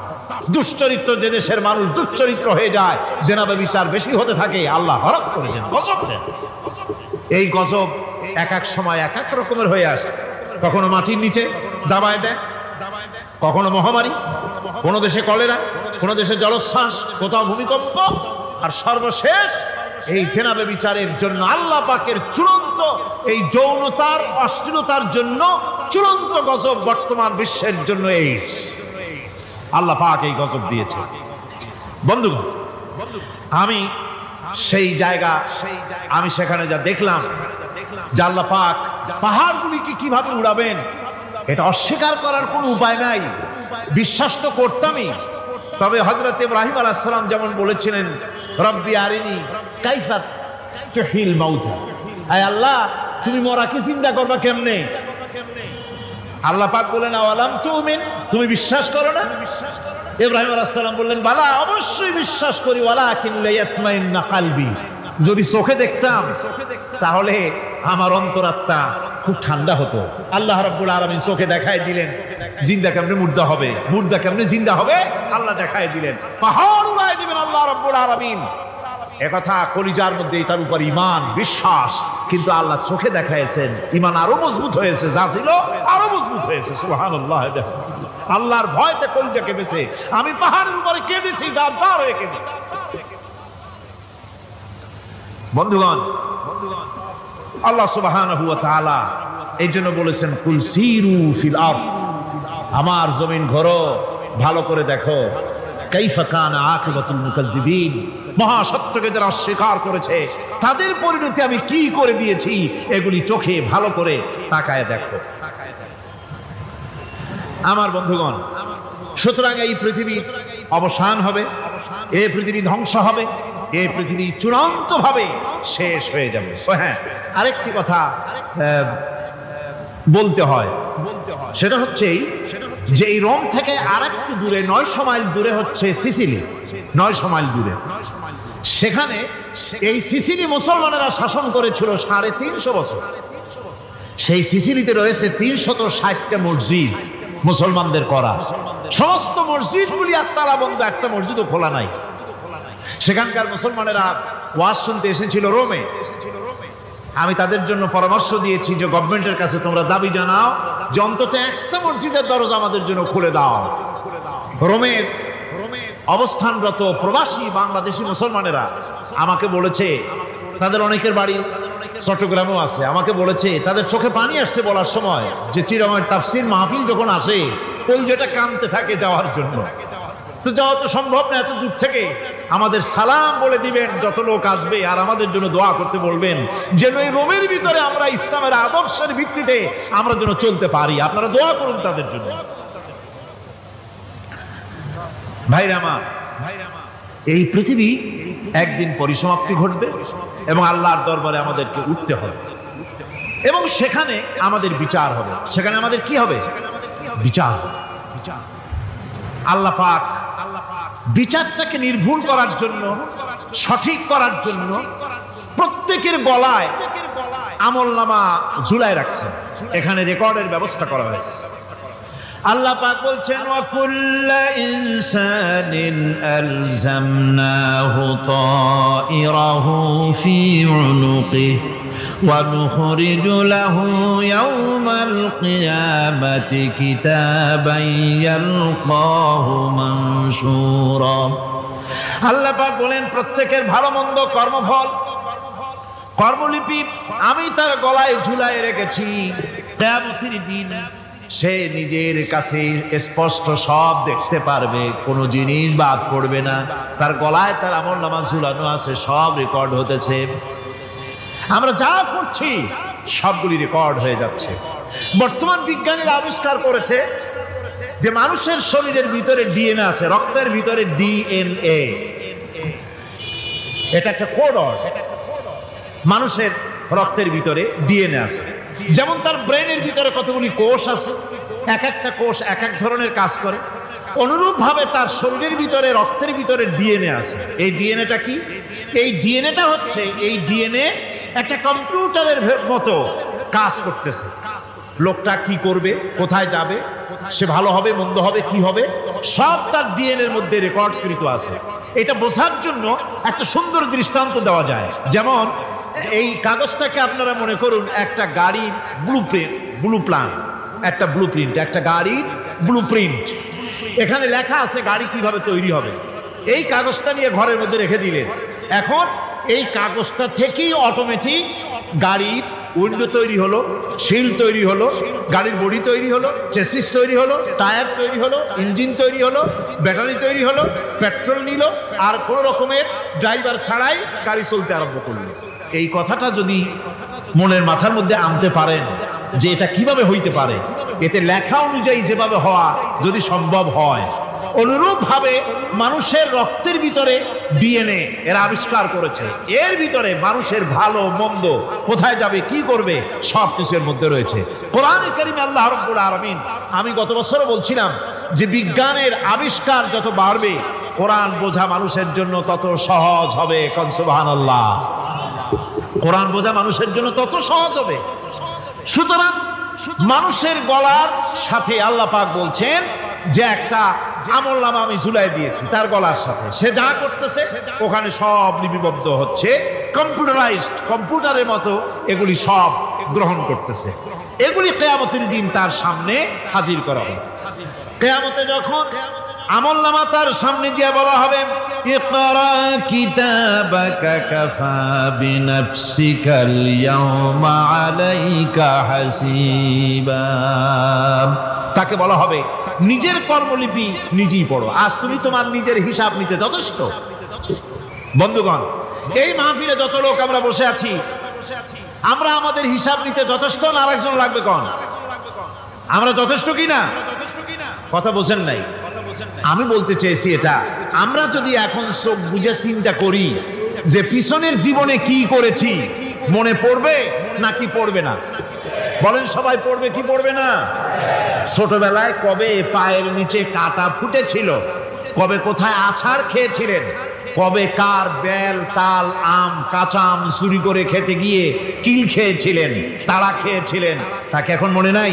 দুশ্চরিত্র যে দেশের মানুষ দুশ্চরিত্র হয়ে যায়, জেনা ব্যভিচার বেশি হতে থাকে, আল্লাহ হরক করে দেন, গজব দেন। এই গজব এক এক সময় এক এক রকমের হয়ে আসে। কখনো মাটির নিচে দাবায় দেয়, কখনো মহামারী, কোন দেশে কলেরা, কোন দেশে জলোচ্ছ্বাস, কোথাও ভূমিকম্প, আর সর্বশেষ এই জেনা ব্যভিচারের জন্য আল্লাহ পাকের চূড়ান্ত এই যৌনতার অশ্লীলতার জন্য চূড়ান্ত গজব বর্তমান বিশ্বের জন্য এইডস। আল্লাহ পাক এই গজব দিয়েছে। বন্ধুগণ, আমি সেই জায়গা, আমি সেখানে যা দেখলাম যে আল্লাহ পাক পাহাড়গুলিকে কিভাবে উড়াবেন, এটা অস্বীকার করার কোনো উপায় নাই। বিশ্বাস তো করতামই, তবে হযরত ইব্রাহিম আলাইহিস সালাম যেমন বলেছিলেন, রব্বি আরিনি কাইফা তুহিল মাউতা, আয় আল্লাহ তুমি মরাকে জিন্দা করবা কেমনে? আল্লাহ পাক বলেন আওয়ালাম তুমিন, তুমি বিশ্বাস করো না? ইব্রাহিম আলাইহিস সালাম বললেন বালা, অবশ্যই বিশ্বাস করি, ওয়ালাকিন লিয়াতমাইন্না কলবি, যদি চোখে দেখতাম তাহলে আমার অন্তরাত্মা খুব ঠান্ডা হতো। আল্লাহ রাব্বুল আলামিন চোখে দেখায় দিলেন জিন্দা কেমনে মুর্দা হবে, মুর্দা কেমনে জিন্দা হবে, আল্লাহ দেখায় দিলেন। পাহাড় উড়ায় দিবেন আল্লাহ রাব্বুল আলামিন। একথা কলিজার মধ্যে এটার উপর ঈমান বিশ্বাস, কিন্তু আল্লাহ চোখে দেখাইছেন, ঈমান আরো মজবুত হয়েছে, যা ছিল আরো মজবুত হয়েছে। সুবহানাল্লাহ। আল্লাহর ভয়তে কলিজা কেঁদেছে। আমি পাহাড়ের উপরে কেঁদেছি, যার যার হয়ে কেঁদেছি। বন্ধুগণ, আল্লাহ সুবহানাহু ওয়া তাআলা এই জন্য বলেছেন কুল সিরু ফিল আরদ, আমার জমিন ঘোরো, ভালো করে দেখো, কাইফা কানা আকিবাতুল মুকাজ্জিবিন, মহাসত্যকে যারা অস্বীকার করেছে তাদের পরিণতি আমি কি করে দিয়েছি, এগুলি চোখে ভালো করে তাকায় দেখো। আমার বন্ধুগণ, সুতরাং এই পৃথিবীর অবসান হবে, এই পৃথিবী ধ্বংস হবে, এই পৃথিবী চূড়ান্ত ভাবে শেষ হয়ে যাবে। হ্যাঁ, আরেকটি কথা বলতে হয়, সেটা হচ্ছে যে এই রোম থেকে আরেকটু দূরে 900 মাইল দূরে হচ্ছে সিসিলি। 900 মাইল দূরে, সেখানে এই সিসিলি মুসলমানেরা শাসন করেছিল 350 বছর। সেই সিসিলিতে রয়েছে 360টা মসজিদ মুসলমানদের করা। সমস্ত মসজিদগুলি আজ তালা বন্ধ, একটা মসজিদও খোলা নাই। সেখানকার মুসলমানেরা ওয়াজ শুনতে এসেছিল রোমে। আমি তাদের জন্য পরামর্শ দিয়েছি যে গভর্নমেন্টের কাছে তোমরা দাবি জানাও যে অন্তত একটা মসজিদের দরজা আমাদের জন্য খুলে দাও। রোমের অবস্থানরত প্রবাসী বাংলাদেশি মুসলমানেরা আমাকে বলেছে, তাদের অনেকের বাড়ি চট্টগ্রামেও আছে, আমাকে বলেছে তাদের চোখে পানি আসছে বলার সময় যে চিরময় তাফসীর মাহফিল যখন আসে কলজেটা কাঁদতে থাকে যাওয়ার জন্য। তো যাওয়া তো সম্ভব না এত দূর থেকে, আমাদের সালাম বলে দিবেন যত লোক আসবে, আর আমাদের জন্য দোয়া করতে বলবেন যেন এই রোমের ভিতরে আমরা ইসলামের আদর্শের ভিত্তিতে আমরা যেন চলতে পারি। আপনারা দোয়া করুন তাদের জন্য। ভাইরা আমার, এই পৃথিবী একদিন পরিসমাপ্তি ঘটবে এবং আল্লাহর দরবারে আমাদেরকে উঠতে হবে এবং সেখানে আমাদের বিচার হবে। সেখানে আমাদের কি হবে? বিচার। আল্লাহ পাক বিচারটাকে নির্ভুল করার জন্য, সঠিক করার জন্য প্রত্যেকের গলায় আমলনামা ঝুলায় রাখছেন। এখানে রেকর্ডের ব্যবস্থা করা হয়েছে। আল্লাহ পাক বলছেন ওয়া কুল্লা ইনসানিন আলজামনাহু তাইরাহু ফি উনুকিহি ওয়া নুখরিজু লাহু ইয়াওমাল কিয়ামাতি কিতাবান ইয়ালকাহু মানশুরা। আল্লাহ পাক বলেন প্রত্যেকের ভালো মন্দ কর্মফল, কর্মলিপি আমি তার গলায় ঝুলায় রেখেছি। কিয়ামতের দিন সে নিজের কাছে স্পষ্ট সব দেখতে পারবে, কোনো জিনিস বাদ পড়বে না। তার গলায় তার আমলনামা ঝুলানো আছে, সব রেকর্ড হতেছে। আমরা যা করছি সবগুলি রেকর্ড হয়ে যাচ্ছে। বর্তমান বিজ্ঞানীরা আবিষ্কার করেছে যে মানুষের শরীরের ভিতরে ডিএনএ আছে, রক্তের ভিতরে ডিএনএ, এটা একটা কোড। মানুষের রক্তের ভিতরে ডিএনএ আছে। যেমন তার ব্রেনের ভিতরে কতগুলি কোষ আছে, এক একটা কোষ এক এক ধরনের কাজ করে, অনুরূপ ভাবে তার শরীরের ভিতরে রক্তের ভিতরে ডিএনএ আছে। এই ডিএনএটা কি? এই ডিএনএটা হচ্ছে, এই ডিএনএ একটা কম্পিউটারের মতো কাজ করতেছে। লোকটা কি করবে, কোথায় যাবে, সে ভালো হবে মন্দ হবে কি হবে, সব তার ডিএনএ এর মধ্যে রেকর্ডকৃত আছে। এটা বোঝার জন্য একটা সুন্দর দৃষ্টান্ত দেওয়া যায়। যেমন এই কাগজটাকে আপনারা মনে করুন একটা গাড়ির ব্লুপ্রিন্ট, একটা গাড়ির ব্লুপ্রিন্ট। এখানে লেখা আছে গাড়ি কিভাবে তৈরি হবে। এই কাগজটা নিয়ে ঘরের মধ্যে রেখে দিলেন। এখন এই কাগজটা থেকেই অটোমেটিক গাড়ির উইন্ডো তৈরি হলো, শিল তৈরি হলো, গাড়ির বডি তৈরি হলো, চেসিস তৈরি হলো, টায়ার তৈরি হলো, ইঞ্জিন তৈরি হলো, ব্যাটারি তৈরি হলো, পেট্রোল নিল, আর কোনো রকমের ড্রাইভার ছাড়াই গাড়ি চলতে আরম্ভ করলো। এই কথাটা যদি মনের মাথার মধ্যে আনতে পারেন যে এটা কিভাবে হইতে পারে, এতে লেখা অনুযায়ী যেভাবে হওয়া যদি সম্ভব হয়, অনুরূপ ভাবে মানুষের রক্তের ভিতরে ডিএনএ এরা আবিষ্কার করেছে। এর ভিতরে মানুষের ভালো মন্দ, কোথায় যাবে কি করবে, সব কিছুর মধ্যে রয়েছে। কোরআনে কারীমে আল্লাহ রাব্বুল আলামিন, আমি গত বছরও বলছিলাম যে বিজ্ঞানের আবিষ্কার যত বাড়বে কোরআন বোঝা মানুষের জন্য তত সহজ হবে। সুবহানাল্লাহ। কোরআন বোঝা মানুষের জন্য তত সহজ হবে। সুতরাং মানুষের গলার সাথে আল্লাহ পাক বলছেন যে একটা আমলনামা আমি ঝুলাই দিয়েছি তার গলার সাথে, সে যা করতেছে ওখানে সব লিপিবদ্ধ হচ্ছে, কম্পিউটারাইজড, কম্পিউটারের মতো এগুলি সব গ্রহণ করতেছে। এগুলি কিয়ামতের দিন তার সামনে হাজির করা হবে। কিয়ামতে যখন আমলনামা তার সামনে দিয়ে বলা হবে ইকরা কিতাবাকা কাফা বিনাফসিকাল ইয়াওমা আলাইকা হাসিবা, তাকে বলা হবে নিজের কর্মলিপি নিজেই পড়ো, আজ তুমি তোমার নিজের হিসাব নিতে যথেষ্ট। বন্ধুগণ, এই মাহফিলে যত লোক আমরা বসে আছি, আমরা আমাদের হিসাব নিতে যথেষ্ট না আরেকজন লাগবে? কোন আমরা যথেষ্ট কিনা? কথা বোঝেন নাই? আমি বলতে চেয়েছি এটা, আমরা যদি এখন চোখ বুঝে চিন্তা করি যে পিছনের জীবনে কি করেছি, মনে পড়বে নাকি পড়বে না? বলেন সবাই পড়বে কি পড়বে না? ছোটবেলায় কবে পায়ের নিচে কাটা ফুটেছিল, কবে কোথায় আছাড় খেয়েছিলেন, কবে কার বেল তাল আম কাঁচা আম চুরি করে খেতে গিয়ে কিল খেয়েছিলেন, তাড়া খেয়েছিলেন, তাকে এখন মনে নাই?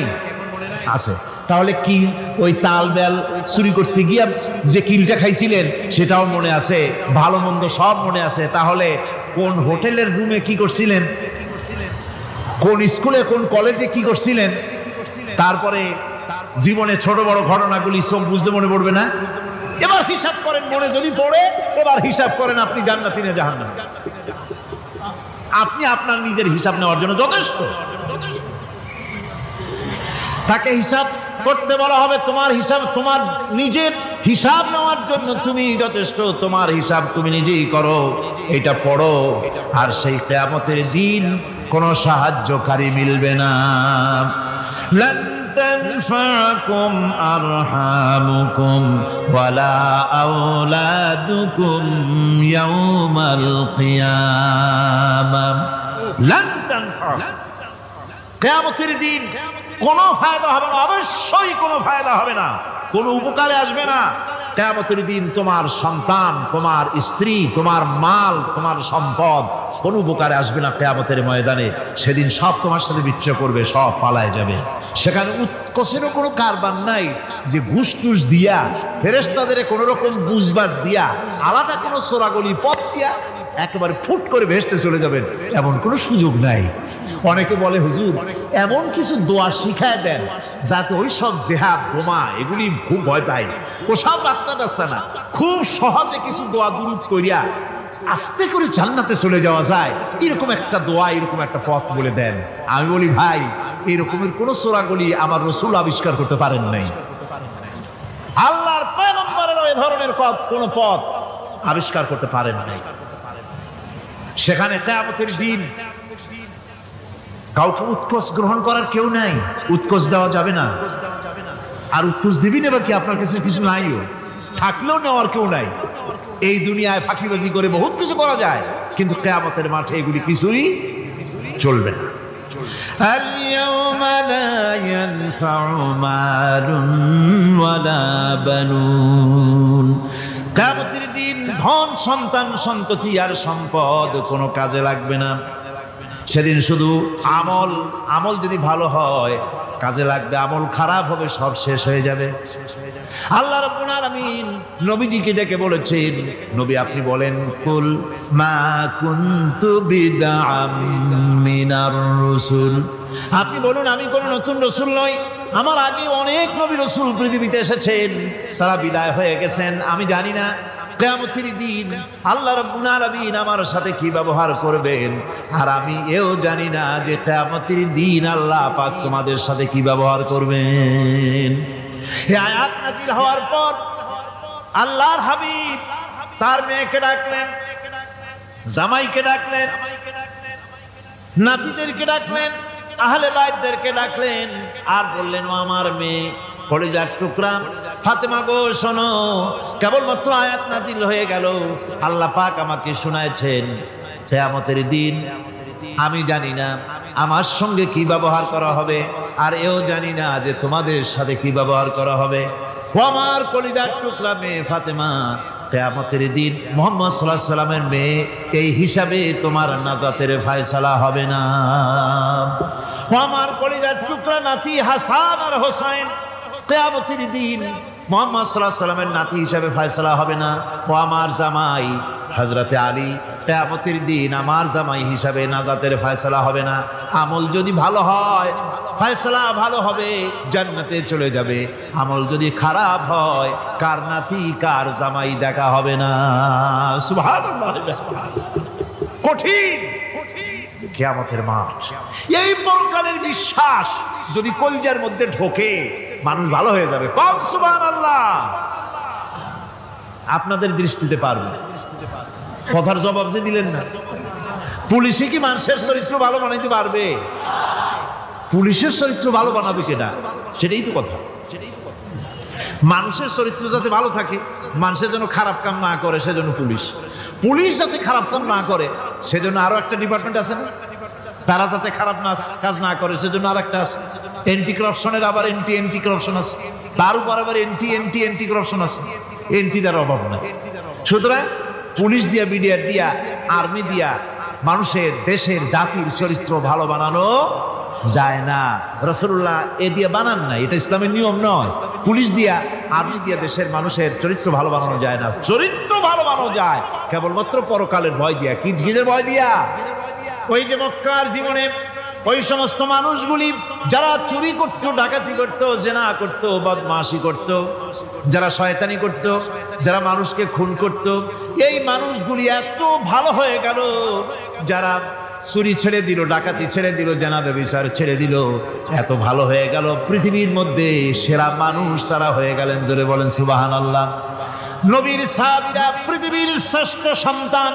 আছে। তাহলে কি ওই তাল বেল চুরি করতে গিয়া যে কিলটা খাইছিলেন সেটাও মনে আছে, ভালো মন্দ সব মনে আছে। তাহলে কোন হোটেলের রুমে কি করছিলেন, কোন স্কুলে কোন কলেজে কি করছিলেন, তারপরে জীবনে ছোট বড় ঘটনাগুলি সব বুঝতে মনে পড়বে না? এবার হিসাব করেন, মনে যদি পড়ে এবার হিসাব করেন আপনি জান্নাতি না জাহান্নামী। আপনি আপনার নিজের হিসাব নেওয়ার জন্য যথেষ্ট। তাকে হিসাব করতে বলা হবে, তোমার হিসাব, তোমার নিজের হিসাব নেওয়ার জন্য তুমি যথেষ্ট, তোমার হিসাব তুমি নিজেই করো, এটা পড়ো। আর সেই কিয়ামতের দিন কোনো সাহায্যকারী মিলবে না। লান তানফাকুম আরহামুকুম ওয়ালা আওলাদুকুম ইয়াউমাল কিয়ামাহ। লান তানফাকুম, কিয়ামতের দিন কোনো ফায়দা হবে না, অবশ্যই কোনো ফায়দা হবে না, কোনো উপকারে আসবে না। কিয়ামতের দিন তোমার সন্তান, তোমার স্ত্রী, তোমার মাল, তোমার সম্পদ কোনো উপকারে আসবে না। কিয়ামতের ময়দানে সেদিন সব তোমার সাথে বিচ্ছেদ করবে, সব পালায় যাবে। সেখানে উৎকোষেরও কোনো কারবার নাই যে ঘুষ টুস দিয়া, ফেরেশতাদের কোনো রকম বুঝবাজ দিয়া, আলাদা কোনো চোরাগলি পথ দিয়া একেবারে ফুট করে ভেস্তে চলে যাবেন, এমন কোনো সুযোগ নাই। অনেকে বলে হুজুর এমন কিছু দোয়া শিখায় দেন যাতে ওই সব জেহাদ বোমা এগুলি খুব ভয় পায়, ওসব রাস্তা টাস্তা না, খুব সহজে কিছু দোয়া দুরূদ করিয়া আস্তে করে জান্নাতে চলে যাওয়া যায়, এরকম একটা দোয়া, এরকম একটা পথ বলে দেন। আমি বলি ভাই, এরকমের কোন চোরাগলি আমার রাসূল আবিষ্কার করতে পারেন নাই। আল্লাহর পয়গম্বরের ওই ধরনের পথ, কোন পথ আবিষ্কার করতে পারেন নাই। সেখানে কিয়ামতের দিন কাউকে উৎকোষ গ্রহণ করার কেউ নাই, উৎকোষ দেওয়া যাবে না। আর উৎকোষ দিবি না কি, আপনার কাছে কিছু নাইও, থাকলেও নেওয়ার কেউ নাই। এই দুনিয়ায় ফাঁকিবাজি করে বহুত কিছু করা যায়, কিন্তু কিয়ামতের মাঠে এগুলি কিছুই চলবে না। আল-ইয়াওমা লা ইয়ানফা'ু মালুন ওয়ালা বানুন। কিয়ামতের দিন ধন সন্তান সন্ততি আর সম্পদ কোনো কাজে লাগবে না। সেদিন শুধু আমল, আমল যদি ভালো হয় কাজে লাগবে, আমল খারাপ হবে সব শেষ হয়ে যাবে। আল্লাহ রাব্বুল আলামিন নবীজিকে ডেকে বলেছেন, নবী আপনি বলেন, কুল মা কুনতু বিদআম মিনার রাসূল, আপনি বলুন আমি কোন নতুন রাসূল নই, আমার আগে অনেক নবী রাসূল পৃথিবীতে এসেছেন, তারা বিদায় হয়ে গেছেন। আমি জানি না কিয়ামতের দিন আল্লাহ রাব্বুল আলামিন আমার সাথে কি ব্যবহার করবেন, আর আমি এও জানি না যে কিয়ামতের দিন আল্লাহ পাক তোমাদের সাথে কি ব্যবহার করবেন। এই আয়াত নাযিল হওয়ার পর আল্লাহর হাবিব তার মেয়েকে ডাকলেন, জামাইকে ডাকলেন, নাতিদেরকে ডাকলেন, আহলে বাইতদেরকে ডাকলেন, আর বললেন, ও আমার মেয়ে কলিজার টুকরা ফাতেমা গো শোনো, কেবলমাত্র আয়াত নাযিল হয়ে গেল, আল্লাহ পাক আমাকে শোনাচ্ছেন কিয়ামতের দিন আমি জানি না আমার সঙ্গে কি ব্যবহার করা হবে, আর এও জানি না যে তোমাদের সাথে কি ব্যবহার করা হবে। ও আমার কলিজার টুকরা মেয়ে ফাতেমা, কিয়ামতের দিন মুহাম্মদ সাল্লাল্লাহু আলাইহি সাল্লামের মেয়ে, এই হিসাবে তোমার নাজাতের ফয়সালা হবে না। ও আমার কলিজার টুকরা নাতি হাসান আর হোসেন, কিয়ামতের দিন মুহাম্মদ সাল্লাল্লাহু আলাইহি সাল্লামের নাতি হিসাবে ফয়সালা হবে না। ও আমার জামাই হযরতে আলী, কিয়ামতের দিন আমার জামাই হিসাবে নাজাতের ফয়সালা হবে না। আমল যদি ভালো হয় ফয়সালা ভালো হবে, জান্নাতে চলে যাবে। আমল যদি খারাপ হয় কার নাতি কার জামাই দেখা হবে না। সুবহানাল্লাহ, কঠিন কিয়ামতের মাঠ। এই পরকালের বিশ্বাস যদি কলিজার মধ্যে ঢোকে মানুষ ভালো হয়ে যাবে। কম সুবহানাল্লাহ। আপনাদের দৃষ্টিতে পারবে, কথার জবাব যে দিলেন না। পুলিশে কি মানুষের চরিত্র ভালো বানাইতে পারবে? পুলিশের চরিত্র ভালো বানাবে কেনা, সেটাই তো কথা। মানুষের চরিত্র যাতে ভালো থাকে, মানুষের জন্য খারাপ কাম না করে সেজন্য পুলিশ, পুলিশ যাতে খারাপ কাম না করে সেজন্য আরো একটা ডিপার্টমেন্ট আছে না, তারা যাতে খারাপ না কাজ না করে সেজন্য আর একটা আছে। এন্টি করাপশনের আবার এন্টি করাপশন আছে, তার উপর আবার এন্টি করাপশন আছে। এন্টিটার অভাব নাই। সুতরাং পুলিশ দিয়া, বিডিআর দিয়া, আর্মি দিয়া মানুষের, দেশের, জাতির চরিত্র ভালো বানানো যায় না। রাসূলুল্লাহ এ দিয়ে বানান না, এটা ইসলামের নিয়ম নয়। পুলিশ দিয়া আর্মি দিয়া দেশের মানুষের চরিত্র ভালো বানানো যায় না। চরিত্র ভালো বানানো যায় কেবলমাত্র পরকালের ভয় দিয়া। কি কিসের ভয় দিয়া? ওই যে মক্কার জীবনে ওই সমস্ত মানুষগুলি যারা চুরি করত, ডাকাতি করত, জেনা করত, বদমাশি করত, যারা শয়তানি করত, যারা মানুষকে খুন করত, এই মানুষগুলি এত ভালো হয়ে গেল, যারা চুরি ছেড়ে দিল, ডাকাতি ছেড়ে দিল, জেনা ব্যভিচার ছেড়ে দিল, এত ভালো হয়ে গেল, পৃথিবীর মধ্যে সেরা মানুষ তারা হয়ে গেলেন। জোরে বলেন সুবহানাল্লাহ। নবীর সাহাবীরা পৃথিবীর শ্রেষ্ঠ সন্তান,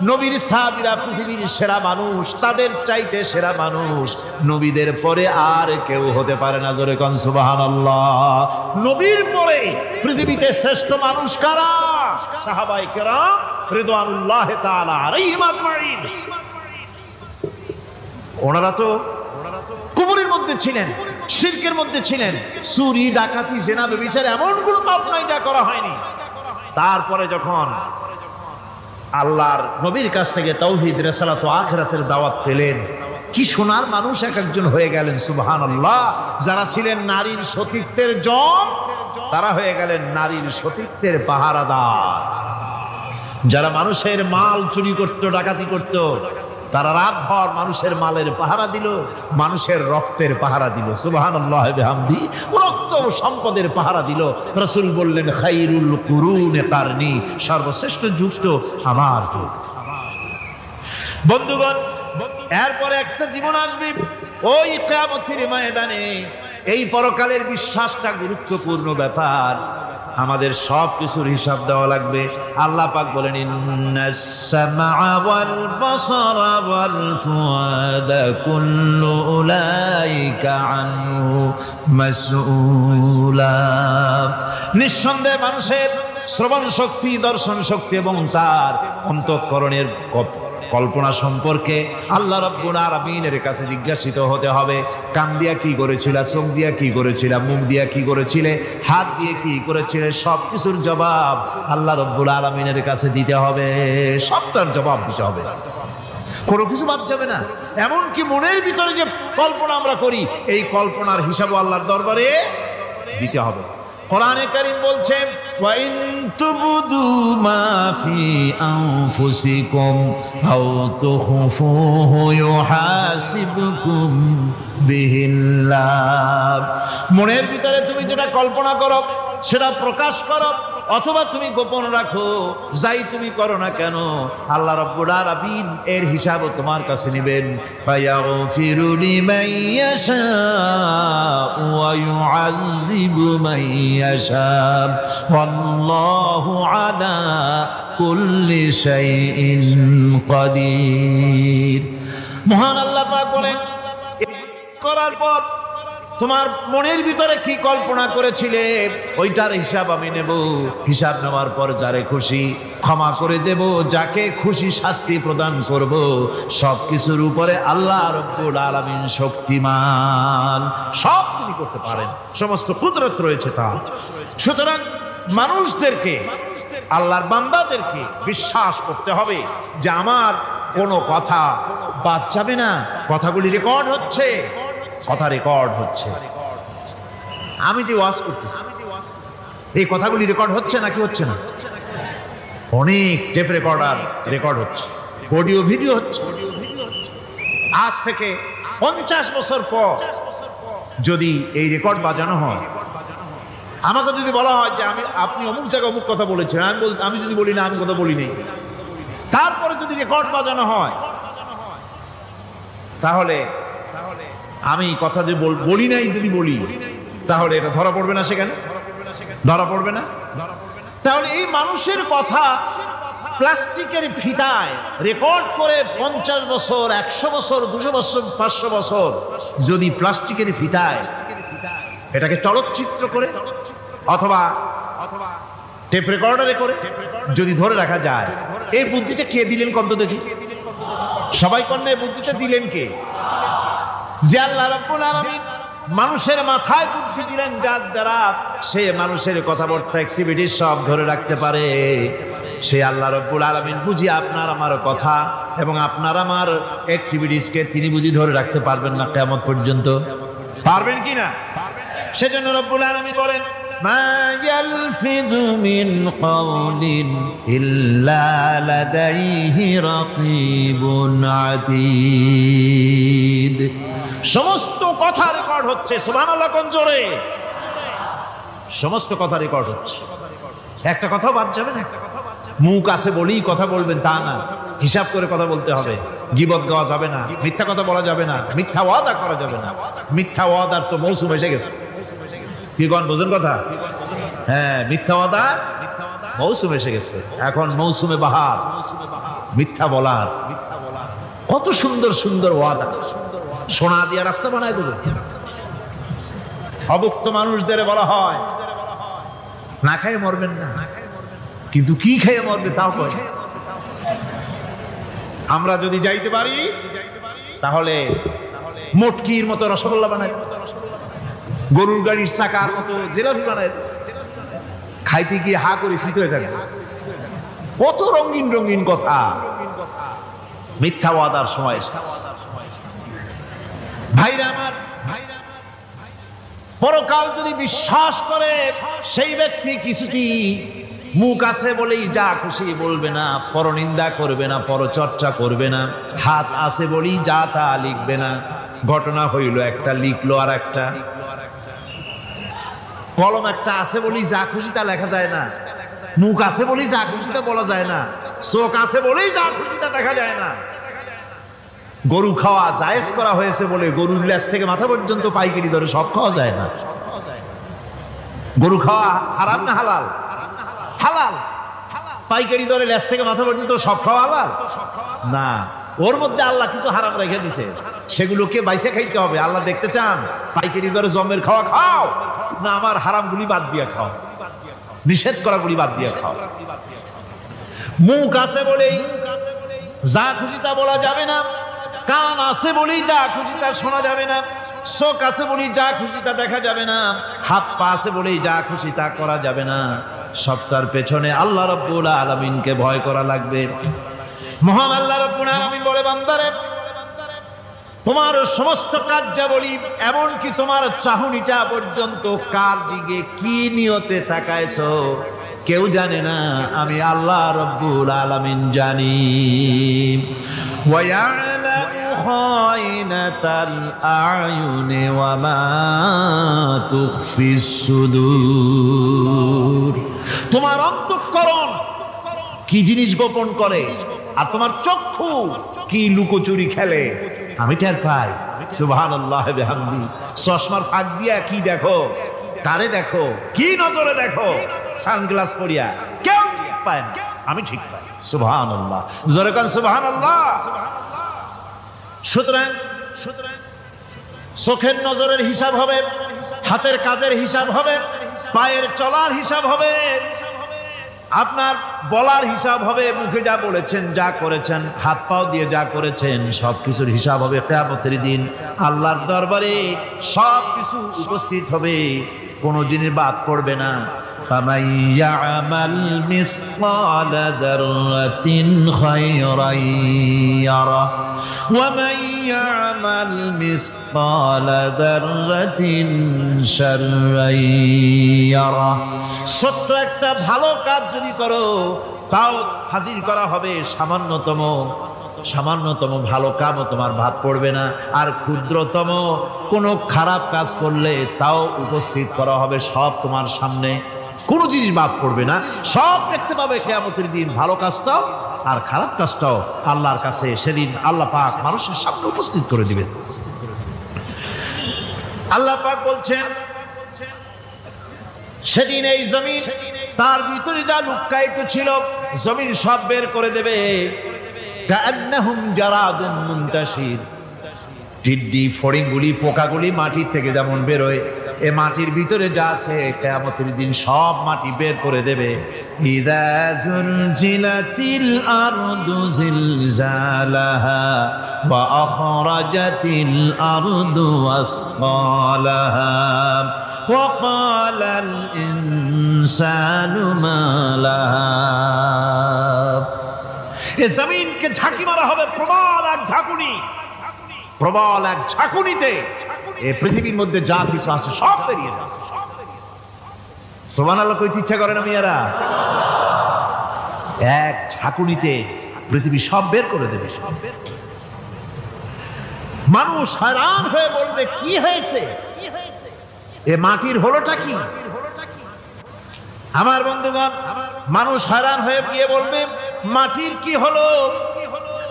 নবীর সাহাবীরা পৃথিবীর সেরা মানুষ, তাদের চাইতে সেরা মানুষ নবীদের পরে আর কেউ হতে পারে না। জোরে কোন সুবহানাল্লাহ। নবীর পরে পৃথিবীতে শ্রেষ্ঠ মানুষ কারা? সাহাবায়ে কেরাম রিদওয়ানুল্লাহি তাআলা আলাইহিম আজমাইন। ওনারা তো কুফরের মধ্যে ছিলেন, শিরকের মধ্যে ছিলেন, চুরি, ডাকাতি, জেনা, ব্যভিচার এমন কোনো পাপ নাই যা করা হয়নি। তারপরে যখন আল্লাহর নবীর কাছ থেকে তাওহীদ, রিসালাত ও আখিরাতের দাওয়াত পেলেন, কি সোনার মানুষ এক একজন হয়ে গেলেন। সুবহানাল্লাহ। যারা ছিলেন নারীর সতীত্বের জম, তারা হয়ে গেলেন নারীর সতীত্বের পাহারাদার। যারা মানুষের মাল চুরি করত, ডাকাতি করত, তারা রাতভর মানুষের মালের পাহারা দিল, মানুষের রক্তের পাহারা দিল। সুবহানাল্লাহ বিহামদি। রক্ত ও সম্পদের পাহারা দিল। রাসূল বললেন খায়রুল কুরুনে কারনি, সর্বশ্রেষ্ঠ যুগ তো আমার যুগ। বন্ধুগণ, এরপরে একটা জীবন আসবে ওই কিয়ামতের ময়দানে। এই পরকালের বিশ্বাসটা গুরুত্বপূর্ণ ব্যাপার। আমাদের সব কিছুর হিসাব দেওয়া লাগবে। আল্লাহ পাক বলেন ইন্নাস সামআ ওয়াল বাসারা ওয়াল ফুআদা কুল্লু উলাইকা আনহু মাসউলা। নিঃসন্দেহে মানুষের শ্রবণ শক্তি, দর্শন শক্তি এবং তার অন্তঃকরণের কল্পনা সম্পর্কে আল্লাহ রাব্বুল আলামিনের কাছে জিজ্ঞাসিত হতে হবে। কান দিয়া কি করেছিলা, চোখ দিয়া কি করেছিলা, মুখ দিয়া কি করেছিলে, হাত দিয়ে কি করেছিলে, সব কিছুর জবাব আল্লাহ রাব্বুল আলামিনের কাছে দিতে হবে। সবটার জবাব দিতে হবে, কোনো কিছু বাদ যাবে না। এমনকি মনের ভিতরে যে কল্পনা আমরা করি, এই কল্পনার হিসাবও আল্লাহর দরবারে দিতে হবে। কোরআনে কারীম বলছেন ওয়া ইন তুবদু মা ফি আনফুসিকুম আও তুখফুহু ইউহাসিবকুম বিহিল্লাহ। মনের ভিতরে তুমি যেটা কল্পনা করো সেটা প্রকাশ করো, অথবা তুমি গোপন রাখো, যাই তুমি করো না কেন আল্লাহ রাব্বুল আলামিন এর হিসাবও তোমার কাছে নেবেন। ফায়াগফিরু লিমান ইয়াশা ওয়া ইউআযযিবু মান ইয়াশা ওয়াল্লাহু আলা কুল্লি শাইইন কাদির। মহান আল্লাহ পাক বলেন, করার পর তোমার মনের ভিতরে কি কল্পনা করেছিলে ওইটার হিসাব আমি নেব। হিসাব নেওয়ার পর যারে খুশি ক্ষমা করে দেব, যাকে খুশি শাস্তি প্রদান করব। সবকিছুর উপরে আল্লাহ রাব্বুল আলামিন শক্তিমান, সব তিনি করতে পারেন, সমস্ত কুদরত রয়েছে তার। সুতরাং মানুষদেরকে, আল্লাহর বান্দাদেরকে বিশ্বাস করতে হবে যে আমার কোনো কথা বাদ যাবে না। কথাগুলি রেকর্ড হচ্ছে, কথা রেকর্ড হচ্ছে। আমি যে ওয়াজ করতেছি এই কথাগুলি রেকর্ড হচ্ছে নাকি হচ্ছে না? অনেক টেপ রেকর্ডার রেকর্ড হচ্ছে, অডিও ভিডিও হচ্ছে। আজ থেকে 50 বছর পর যদি এই রেকর্ড বাজানো হয়, আমাকে যদি বলা হয় যে আপনি অমুক জায়গায় অমুক কথা বলেছেন, আমি যদি বলি না আমি কথা বলি নাই, তারপরে যদি রেকর্ড বাজানো হয়, তাহলে আমি কথা যে বলি নাই যদি বলি, তাহলে এটা ধরা পড়বে না? সেখানে ধরা পড়বে না? তাহলে এই মানুষের কথা প্লাস্টিকের ফিতায় রেকর্ড করে 50 বছর, 100 বছর, 200 বছর, 500 বছর যদি প্লাস্টিকের ফিতায় এটাকে চলচ্চিত্র করে অথবা টেপ রেকর্ডারে করে যদি ধরে রাখা যায়, এই বুদ্ধিটা কে দিলেন কত দেখি? সবাই কন্যা এই বুদ্ধিটা দিলেন কে? যে আল্লাহ রাব্বুল আলামিন মানুষের মাথায় বুদ্ধি দিলেন, যার দ্বারা সে মানুষের কথাবার্তা অ্যাক্টিভিটি সব ধরে রাখতে পারে। সেই আল্লাহ রাব্বুল আলামিন বুঝি আপনার আমার কথা এবং আপনার আমার অ্যাক্টিভিটিসকে তিনি বুঝি ধরে রাখতে পারবেন না কিয়ামত পর্যন্ত? পারবেন কি না? সেজন্য রব্বুল আলামিন বলেন, মা ইয়ালফিযু মিন কাওলিন ইল্লা লাদাইহি রাকীবুন আতীদ। সমস্ত কথা রেকর্ড হচ্ছে। সুবহানাল্লাহ কোন জোরে! সমস্ত কথা রেকর্ড হচ্ছে, একটা কথা বাদ যাবে না। মুখ আছে বলেই কথা বলবেন তা না, হিসাব করে কথা বলতে হবে। গীবত গাওয়া যাবে না, মিথ্যা কথা বলা যাবে না, মিথ্যা ওয়াদা করা যাবে না। মিথ্যা ওয়াদার তো মৌসুম এসে গেছে। কি কোন বোঝেন কথা? হ্যাঁ, মিথ্যা ওয়াদা মৌসুম এসে গেছে। এখন মৌসুমে বাহার, মিথ্যা বলার। কত সুন্দর সুন্দর ওয়াদা, সোনা দিয়া রাস্তা বানায় দেবে। অভুক্ত মানুষদের বলা হয় না খেয়ে মরবেন না, কিন্তু কি খেয়ে মরবে তাও কয়। আমরা যদি যাইতে পারি তাহলে মটকির মতো রসগোল্লা বানাই, গরুর গাড়ির চাকার মতো জিলাপি বানাই, খাইতে গিয়ে হা করে শীত হয়ে থাকে। কত রঙিন রঙিন কথা। মিথ্যা ওয়াদার সময় ভাইরা আমার, পরকাল যদি বিশ্বাস করে সেই ব্যক্তি কিছুটি মুখ আছে বলেই যা খুশি বলবে না, পরনিন্দা করবে না, পরচর্চা করবে না, হাত আছে বলেই যা তা লিখবে না। ঘটনা হইল একটা, লিখলো আর একটা। কলম একটা আছে বলেই যা খুশি তা লেখা যায় না, মুখ আছে বলেই যা খুশি তা বলা যায় না, চোখ আছে বলেই যা খুশি তা দেখা যায় না। গরু খাওয়া জায়েজ করা হয়েছে বলে গরুর লেজ থেকে মাথা পর্যন্ত পাইকারি দরে সব খাওয়া যায় না। গরু খাওয়া হারাম না হালাল? হালাল। পাইকারি দরে লেজ থেকে মাথা পর্যন্ত সব খাওয়া হালাল না। ওর মধ্যে আল্লাহ কিছু হারাম রেখে দিছে, সেগুলোকে বাইসে খাইতে হবে। আল্লাহ দেখতে চান পাইকারি দরে জমের খাওয়া খাও না আমার হারামগুলি বাদ দিয়া খাও, নিষেধ করাগুলি বাদ দিয়া খাও। মুখ আছে বলেই যা খুশি তা বলা যাবে না, কান আছে বলেই যা খুশি তা শোনা যাবে না, চোখ আছে বলেই যা খুশি তা দেখা যাবে না, হাত পা আছে বলেই যা খুশি তা করা যাবে না। সবটার পেছনে আল্লাহ রাব্বুল আলামিনকে ভয় করা লাগবে। মহান আল্লাহ রাব্বুল আলামিন বলে, বান্দারে তোমার সমস্ত কার্যাবলী এমনকি তোমার চাহনিটা পর্যন্ত কার দিকে কি নিয়তে তাকাইছো কেউ জানে না, আমি আল্লাহ রাব্বুল আলামিন জানি। ওয়ায়ালামু খায়নাতাল আয়ুনি ওয়া মা তুখফিস সুদূর। তোমার অন্তঃকরণ কি জিনিস গোপন করে আর তোমার চক্ষু কি লুকোচুরি খেলে আমি টের পাই। সুবহানাল্লাহ বিহামদি। চশমার ফাঁক দিয়া কি দেখো, কারে দেখো, কি নজরে দেখো, সানগ্লাস পরিয়া কেউ পায় না, আমি ঠিক পাই। সুবহানাল্লাহ, জোরে কান সুবহানাল্লাহ। সুতরাং চোখের নজরের হিসাব হবে, হাতের কাজের হিসাব হবে, পায়ের চলার হিসাব হবে, আপনার বলার হিসাব হবে, মুখে যা বলেছেন, যা করেছেন, হাত পাও দিয়ে যা করেছেন সবকিছুর হিসাব হবে কিয়ামতের দিন। আল্লাহর দরবারে সবকিছু উপস্থিত হবে, কোনো জিনিস বাদ পড়বে না। فَمَن يَعْمَلْ مِثْقَالَ ذَرَّةٍ خَيْرًا يَرَهُ وَمَن يَعْمَلْ مِثْقَالَ ذَرَّةٍ شَرًّا يَرَهُ। ছোট্ট একটা ভালো কাজ যদি করো তাও হাজির করা হবে সামান্যতম ভালো কামও তোমার ভাত পড়বে না, আর ক্ষুদ্রতম কোনো খারাপ কাজ করলে তাও উপস্থিত করা হবে সব তোমার সামনে, কোনো জিনিস বাদ পড়বে না, সব দেখতে পাবে কিয়ামতের দিন। ভালো কাজটাও আর খারাপ কাজটাও আল্লাহর কাছে সেদিন আল্লাহ পাক মানুষের সামনে উপস্থিত করে দিবেন। আল্লাহ পাক বলছেন সেদিন এই জমিন তার ভিতরে যা লুকায়িত ছিল জমিন সব বের করে দেবে। কান্নাহুম জারাদুন মুনতাশির। টিড্ডি ফড়িংগুলি পোকাগুলি মাটির থেকে যেমন বেরোয়, এ মাটির ভিতরে যা আছে কিয়ামতের দিন সব মাটি বের করে দেবে। ইযা যুলজিলাতিল আরদু জিলজালাহা ওয়া আখরাজাতিল আরদু আসকালাহা وقال الإنسان ما لها এই জমিনকে ঝাঁকি মারা হবে প্রবল এক ঝাঁকুনি, প্রবল এক ঝাঁকুনিতে এই পৃথিবীর মধ্যে যা কিছু আছে সব বেরিয়ে যাবে। সুবহানাল্লাহ কইতে ইচ্ছা করে না মিয়ারা? এক ঝাঁকুনিতে পৃথিবী সব বের করে দেবে। মানুষ हैरान হয়ে বলবে কি হয়েছে, এ মাটির হলোটা কি? আমার বন্ধুগণ, মানুষ हैरान হয়ে গিয়ে বলবে মাটির কি হলো?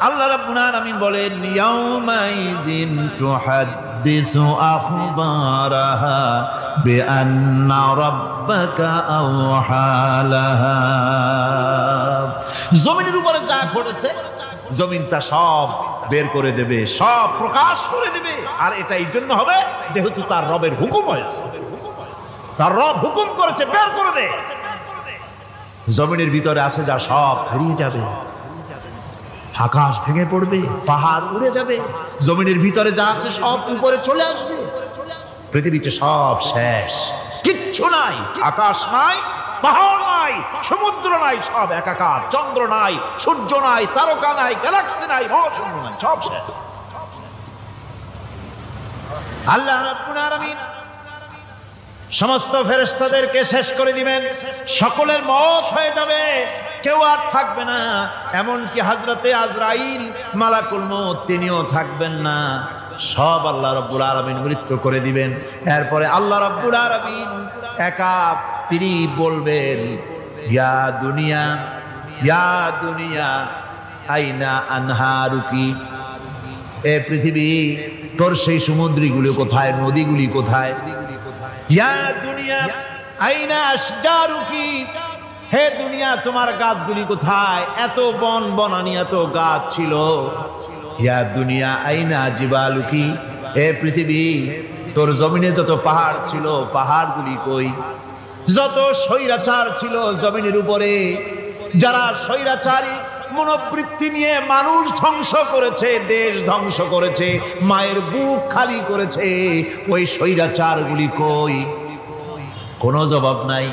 আল্লাহ রাব্বুল আলামিন বলেন ইয়াউমাইযিন তুহাদ্দিসু আখবারাহা বিআন্না রাব্বাকা আওহালাহা। জমিনের উপরে যা ঘটেছে জমিন তা সব বের করে দেবে, সব প্রকাশ করে দেবে। আর এটা এই জন্য হবে যেহেতু তার রবের হুকুম হয়েছে, তার রব হুকুম করেছে বের করে দে। জমিনের ভিতরে আছে যা সব হারিয়ে যাবে, আকাশ ভেঙে পড়বে, পাহাড় উড়ে যাবে, জমিনের ভিতরে যা আছে সব উপরে চলে আসবে, পৃথিবীতে সব শেষ, কিচ্ছু নাই, আকাশ নাই, পাহাড় নাই, সমুদ্র নাই, সব একাকার, চন্দ্র নাই, সূর্য নাই, তারকা নাই, গ্যালাক্সি নাই, মহাশূন্য নাই, সব শেষ। আল্লাহ রাব্বুল আলামিন সমস্ত ফেরেশতাদেরকে শেষ করে দিবেন, সকলের মওত হয়ে যাবে, কেউ আর থাকবে না, এমনকি হযরতে আজরাইল মালাকুল মউত তিনিও থাকবেন না, সব আল্লাহ রাব্বুল আলামিন মৃত্যু করে দিবেন। এরপরে আল্লাহ রাব্বুল আলামিন একা তিনি বলবেন ইয়া দুনিয়া, ইয়া দুনিয়া আইনা আনহারুকি, এ পৃথিবী তোর সেই সমুদ্রগুলো কোথায়, নদীগুলি কোথায়? ইয়া দুনিয়া আইনা আশজারুকি, হে দুনিয়া তোমার গাছগুলি কোথায়? এত বন বনানি, এত গাছ ছিল। ইয়া দুনিয়া আইনা জিবালুকি, হে পৃথিবী তোর জমিনে যত পাহাড় ছিল পাহাড়গুলি কই? যত স্বৈরাচার ছিল জমিনের উপরে, যারা স্বৈরাচারী মনোবৃত্তি নিয়ে মানুষ ধ্বংস করেছে, দেশ ধ্বংস করেছে, মায়ের বুক খালি করেছে, ওই স্বৈরাচারগুলি কই? কোনো জবাব নাই।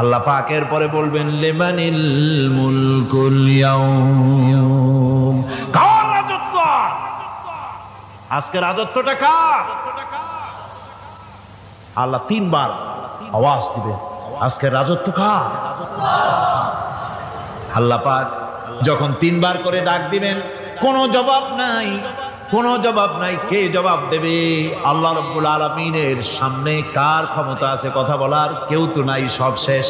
আল্লাহ পাকের পরে বলবেন লিমানিল মুলকুল ইয়াউম, কার রাজত্ব? আজকে রাজত্বটা কার? আল্লাহ তিনবার আওয়াজ দিবেন আজকে রাজত্ব কার? আল্লাহ পাক যখন তিনবার করে ডাক দিবেন কোনো জবাব নাই, কোনো জবাব নাই। কে জবাব দেবে? আল্লাহ রাব্বুল আলামিনের সামনে কার ক্ষমতা আছে কথা বলার? কেউ তো নাই, সব শেষ।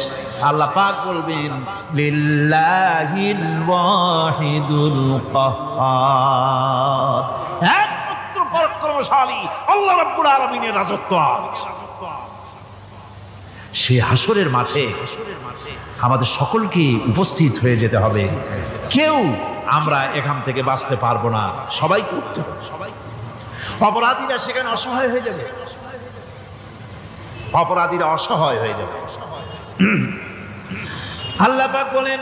আল্লাহ পাক বলবেন লিল্লাহিল ওয়াহিদুল কাহ্হার, একমাত্র পরাক্রমশালী আল্লাহ রাব্বুল আলামিনের রাজত্ব। সেই হাসরের মাঠে আমাদের সকলকে উপস্থিত হয়ে যেতে হবে। কেউ আমরা এখান থেকে বাঁচতে পারবো না, সবাইকে উঠতে হবে। অপরাধীরা সেখানে অসহায় হয়ে যাবে, অপরাধীরা অসহায় হয়ে যাবে। আল্লাহ পাক বলেন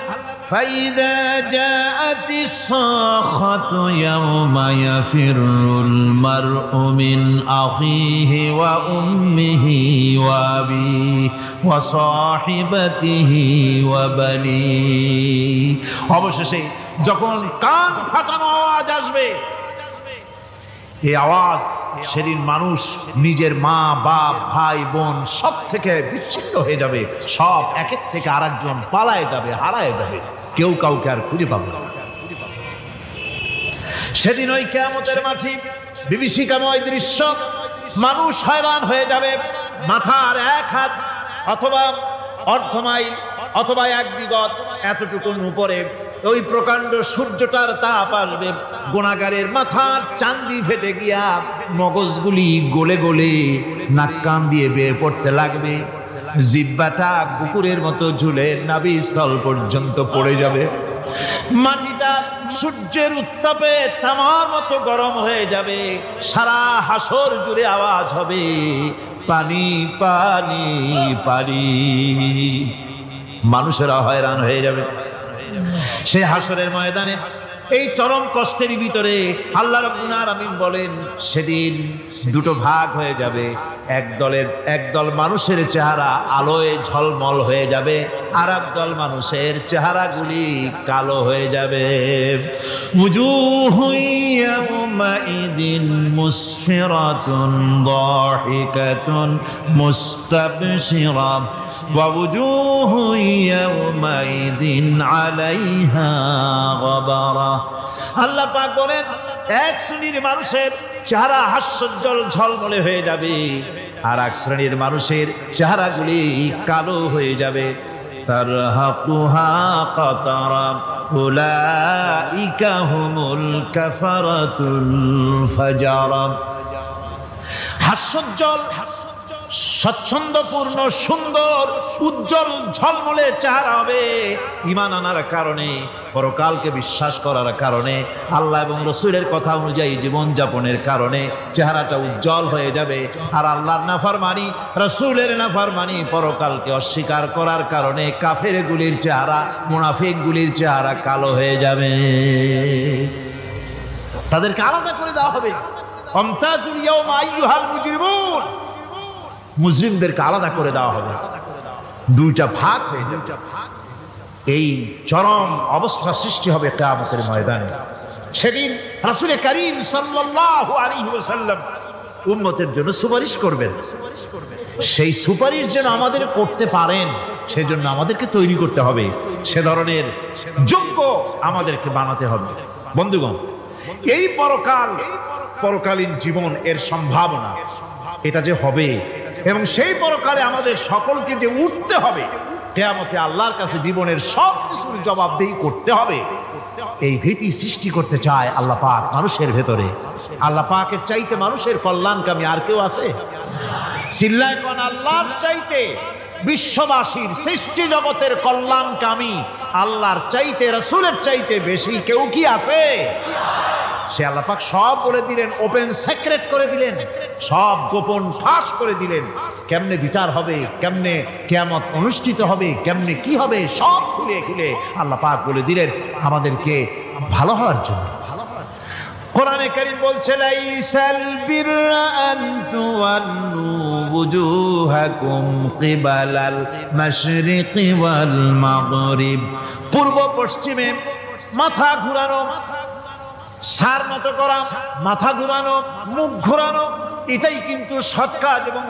ফাইদা জাআতিস সাখাতু ইয়াওমা ইয়াফিরুল মারউ মিন আখিহি ওয়া উম্মিহি ওয়া আবিহি ওয়া সাহিবাতিহি ওয়া বানিহি। অবশেষে যখন কান ফাটানো আওয়াজ আসবে, এই আওয়াজ সেদিন মানুষ নিজের মা বাপ ভাই বোন সব থেকে বিচ্ছিন্ন হয়ে যাবে, সব একের থেকে আরেকজন পালায় যাবে, হারায় যাবে, কেউ কাউকে আর খুঁজে পাবে না। সেদিন ওই কিয়ামতের মাঠে বিভীষিকাময় দৃশ্য, মানুষ হয়রান হয়ে যাবে। মাথার এক হাত অথবা অর্ধ মাইল অথবা এক বিগত এতটুকুন উপরে ওই প্রকাণ্ড সূর্যটার তাপ আসবে, গুনাহগারের মাথার চান্দি ফেটে গিয়া মগজগুলি গলে গলে নাক কান দিয়ে বের পড়তে লাগবে, জিহ্বাটা কুকুরের মতো ঝুলে নাভিস্থল পর্যন্ত পড়ে যাবে, মাটিটা সূর্যের উত্তাপে তামার মতো গরম হয়ে যাবে, সারা হাসর জুড়ে আওয়াজ হবে পানি পানি পানি। মানুষেরা হয়রান হয়ে যাবে। সেই হাসরের ময়দানে এই চরম কষ্টের ভিতরে আল্লাহ রাব্বুল আলামিন বলেন সেদিন দুটো ভাগ হয়ে যাবে। একদল মানুষের চেহারা আলোয় ঝলমল হয়ে যাবে, আর একদল মানুষের চেহারাগুলি কালো হয়ে যাবে। উজুহুন ইয়াওমাইদিন মুসফিরাতুন দাহিকাতুন মুস্তাবশিরা ওয়া উজুহুন ইয়াওমাইদিন আলাইহা গাবারা। আল্লাহ পাক বলেন এক শ্রেণীর মানুষের চেহারা হাস্যোজ্জ্বল ঝলমলে হয়ে যাবে, আর এক শ্রেণীর মানুষের চেহারাগুলি কালো হয়ে যাবে। তারহাকুহা কাতারা উলাইকা হুমুল কাফারাতুল ফাজারা। হাস্যোজ্জ্বল, স্বচ্ছন্দপূর্ণ, সুন্দর, উজ্জ্বল ঝলমলে চেহারা হবে ঈমান আনার কারণে, পরকালকে বিশ্বাস করার কারণে, আল্লাহ এবং রাসূলের কথা অনুযায়ী জীবনযাপনের কারণে চেহারাটা উজ্জ্বল হয়ে যাবে। আর আল্লাহর নাফরমানি, রাসূলের নাফরমানি, পরকালকে অস্বীকার করার কারণে কাফেরগুলির চেহারা, মুনাফিকগুলির চেহারা কালো হয়ে যাবে। তাদেরকে আলাদা করে দেওয়া হবে। আমতাজুল ইয়াওমা আইয়ুহাল মুজরিমুন, মুজরিমদেরকে আলাদা করে দেওয়া হবে, দুইটা ভাগ হয়ে যাবে। এই চরম অবস্থা সৃষ্টি হবে কিয়ামতের ময়দানে। সেদিন রাসূল করিম সাল্লাল্লাহু আলাইহি ওয়াসাল্লাম উম্মতের জন্য সুপারিশ করবেন। সেই সুপারিশ যেন আমাদের করতে পারেন সেজন্য আমাদেরকে তৈরি করতে হবে, সে ধরনের যোগ্য আমাদেরকে বানাতে হবে। বন্ধুগণ, এই পরকালীন জীবন, এর সম্ভাবনা এটা যে হবে এবং সেই পরকালে আমাদের সকলকে যে উঠতে হবে, কিয়ামতে আল্লাহর কাছে জীবনের সব কিছুর জবাবদিহি করতে হবে, এই ভীতি সৃষ্টি করতে চায় আল্লাহ পাক মানুষের ভেতরে। আল্লাহ পাকের চাইতে মানুষের কল্যাণকামী আর কেউ আছে? চিল্লায় কোন আল্লাহর চাইতে, বিশ্ববাসীর সৃষ্টি জগতের কল্যাণকামী আল্লাহর চাইতে, রাসূলের চাইতে বেশি কেউ কি আছে? সে আল্লাহ পাক সব বলে দিলেন, ওপেন সিক্রেট করে দিলেন, সব গোপন ফাঁস করে দিলেন। কেমনে বিচার হবে, কেমনে কিয়ামত অনুষ্ঠিত হবে, কেমনে কি হবে, সব খুলে খুলে আল্লাহ পাক বলে দিলেন আমাদেরকে ভালো হওয়ার জন্য। কোরআনে কারীম বলছে লাইসাল বিররা আন তুওয়াল্লু ওয়ুজুহাকুম কিবালাল মাশরিকি ওয়াল মাগরিব। পূর্ব পশ্চিমে মাথা ঘুরানো, সার মতো করা, মাথা ঘুরানো, মুখ ঘুরানো, এটাই কিন্তু সৎ কাজ এবং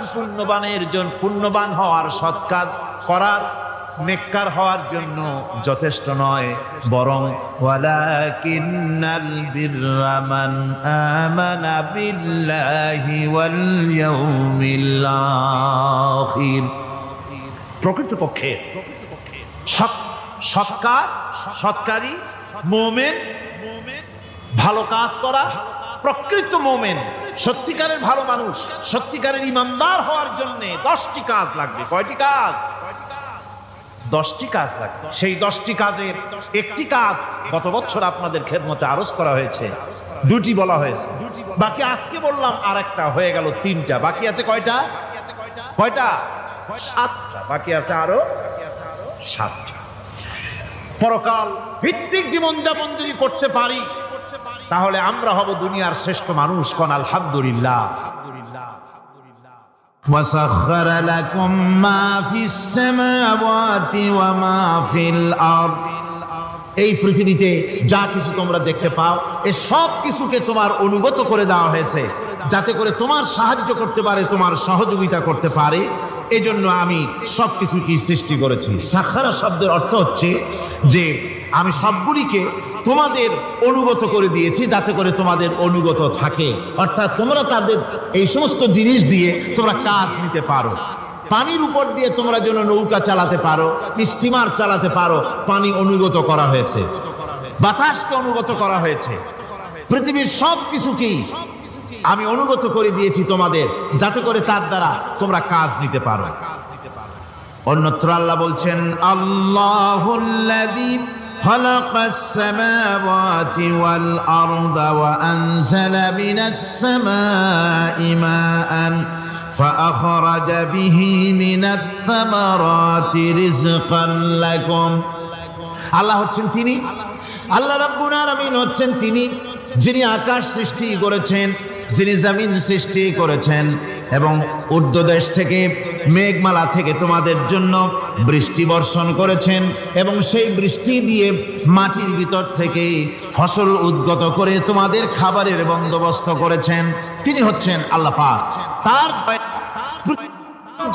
পুণ্যবান হওয়ার, সৎ কাজ করার, নেককার হওয়ার জন্য যথেষ্ট নয়, বরং ওয়ালাকিন্নাল বিররা মান আমানা বিল্লাহি ওয়াল ইয়াউমিল আখির। প্রকৃতপক্ষে সৎকারী মুমিন, ভালো কাজ করা, প্রকৃত মুমিন, সত্যিকারের ভালো মানুষ, সত্যিকারের ইমানদার হওয়ার জন্য 10টি কাজ লাগবে। কয়টি কাজ? 10টি কাজ লাগবে। সেই 10টি কাজের একটি কাজ গত বছর আপনাদের খেদমতে আরজ করা হয়েছে, 2টি বলা হয়েছে, বাকি আজকে বললাম আর একটা, হয়ে গেল 3টা। বাকি আছে কয়টা? 7টা। বাকি আছে আরো 7টা। পরকাল ভিত্তিক জীবনযাপন যদি করতে পারি তাহলে আমরা হব দুনিয়ার শ্রেষ্ঠ মানুষ। কোন আলহামদুলিল্লাহ। وسخر لكم ما في السماوات وما في الأرض। এই পৃথিবীতে যা কিছু তোমরা দেখতে পাও, এই সব কিছুকে তোমার অনুগত করে দেওয়া হয়েছে, যাতে করে তোমার সাহায্য করতে পারে, তোমার সহযোগিতা করতে পারে। এজন্য আমি সব কিছুকে সৃষ্টি করেছি। সাখারা শব্দের অর্থ হচ্ছে যে আমি সবগুলিকে তোমাদের অনুগত করে দিয়েছি, যাতে করে তোমাদের অনুগত থাকে, অর্থাৎ তোমরা তাদের এই সমস্ত জিনিস দিয়ে তোমরা কাজ নিতে পারো। পানির উপর দিয়ে তোমরা যেন নৌকা চালাতে পারো, স্টিমার চালাতে পারো, পানি অনুগত করা হয়েছে, বাতাসকে অনুগত করা হয়েছে। পৃথিবীর সব কিছুকেই আমি অনুগত করে দিয়েছি তোমাদের, যাতে করে তার দ্বারা তোমরা কাজ নিতে পারো। অন্যত্র আল্লাহ বলছেন আল্লাহুল্লাযী খালাকাস সামাওয়াতি ওয়াল আরদা ওয়া আনজালা মিনাস সামাই মাআন ফাআখরাজা বিহি মিনাস সামারাতি রিজকান লাকুম। আল্লাহ হচ্ছেন তিনি আল্লাহ রাব্বুল আলামিন হচ্ছেন তিনি যিনি আকাশ সৃষ্টি করেছেন, যিনি জমিন সৃষ্টি করেছেন এবং ঊর্ধ্বদেশ থেকে মেঘমালা থেকে তোমাদের জন্য বৃষ্টি বর্ষণ করেছেন এবং সেই বৃষ্টি দিয়ে মাটির ভিতর থেকে ফসল উদ্গত করে তোমাদের খাবারের বন্দোবস্ত করেছেন। তিনি হচ্ছেন আল্লাহ পাক। তার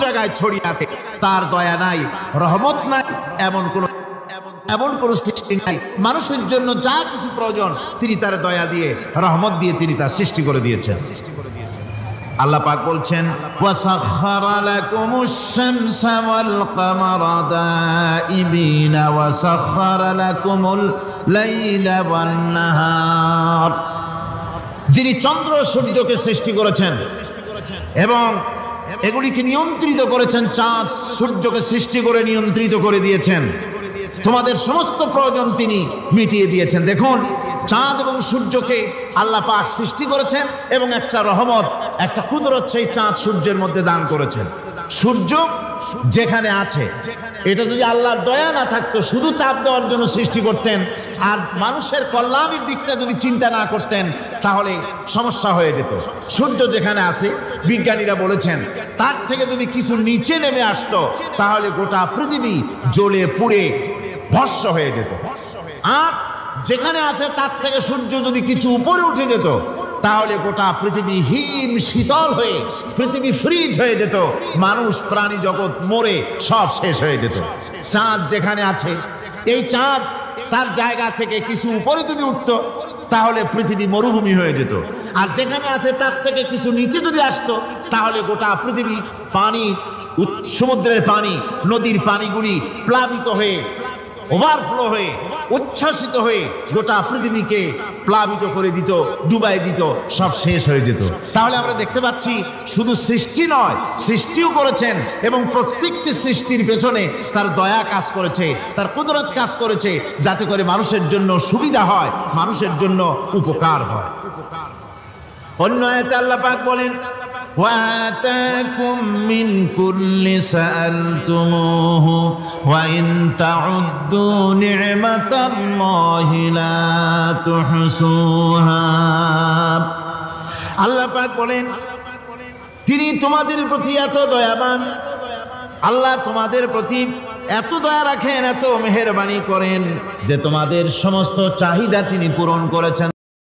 জায়গায় ছড়িয়ে আছে, তার দয়া নাই, রহমত নাই, এমন কোন সৃষ্টি নাই। মানুষের জন্য যা কিছু প্রয়োজন তিনি তার দয়া দিয়ে, রহমত দিয়ে তিনি তার সৃষ্টি করে দিয়েছেন। আল্লাহ পাক বলছেন ওয়াসাখখারা লাকুমুশ শামসা ওয়াল কামারা দাইবিনা ওয়াসাখখারা লাকুমুল লাইলা ওয়ান নাহার। যিনি চন্দ্র সূর্যকে সৃষ্টি করেছেন এবং এগুলিকে নিয়ন্ত্রিত করেছেন, চাঁদ সূর্যকে সৃষ্টি করে নিয়ন্ত্রিত করে দিয়েছেন, তোমাদের সমস্ত প্রয়োজন তিনি মিটিয়ে দিয়েছেন। দেখুন, চাঁদ এবং সূর্যকে আল্লাহ পাক সৃষ্টি করেছেন এবং একটা রহমত, একটা কুদরত সেই চাঁদ সূর্যের মধ্যে দান করেছেন। সূর্য যেখানে আছে, এটা যদি আল্লাহর দয়া না থাকতো, শুধু তাপ দেওয়ার জন্য সৃষ্টি করতেন আর মানুষের কল্যাণের দিকটা যদি চিন্তা না করতেন, তাহলে সমস্যা হয়ে যেত। সূর্য যেখানে আছে, বিজ্ঞানীরা বলেছেন তার থেকে যদি কিছু নিচে নেমে আসতো, তাহলে গোটা পৃথিবী জ্বলে পুড়ে ভস্ম হয়ে যেত। আর যেখানে আছে তার থেকে সূর্য যদি কিছু উপরে উঠে যেত, তাহলে গোটা পৃথিবী হিম শীতল হয়ে পৃথিবী ফ্রিজ হয়ে যেত, মানুষ প্রাণী জগৎ মরে সব শেষ হয়ে যেত। চাঁদ যেখানে আছে, এই চাঁদ তার জায়গা থেকে কিছু উপরে যদি উঠত, তাহলে পৃথিবী মরুভূমি হয়ে যেত। আর যেখানে আছে তার থেকে কিছু নিচে যদি আসতো, তাহলে গোটা পৃথিবী পানি, সমুদ্রের পানি, নদীর পানিগুলি প্লাবিত হয়ে, ওভারফ্লো হয়ে, উচ্ছ্বসিত হয়ে গোটা পৃথিবীকে প্লাবিত করে দিত, ডুবাই দিত, সব শেষ হয়ে যেত। তাহলে আমরা দেখতে পাচ্ছি শুধু সৃষ্টি নয়, সৃষ্টিও করেছেন এবং প্রত্যেকটি সৃষ্টির পেছনে তার দয়া কাজ করেছে, তার কুদরত কাজ করেছে, যাতে করে মানুষের জন্য সুবিধা হয়, মানুষের জন্য উপকার হয়। অন্য আয়াতে আল্লাহ পাক বলেন وآتاكم من كل سألتموه وإن تعدوا نعمة الله لا تحصوها। আল্লাহ পাক বলেন তিনি তোমাদের প্রতি এত দয়াবান, আল্লাহ তোমাদের প্রতি এত দয়া রাখেন, এত মেহেরবানি করেন যে তোমাদের সমস্ত চাহিদা তিনি পূরণ করেছেন।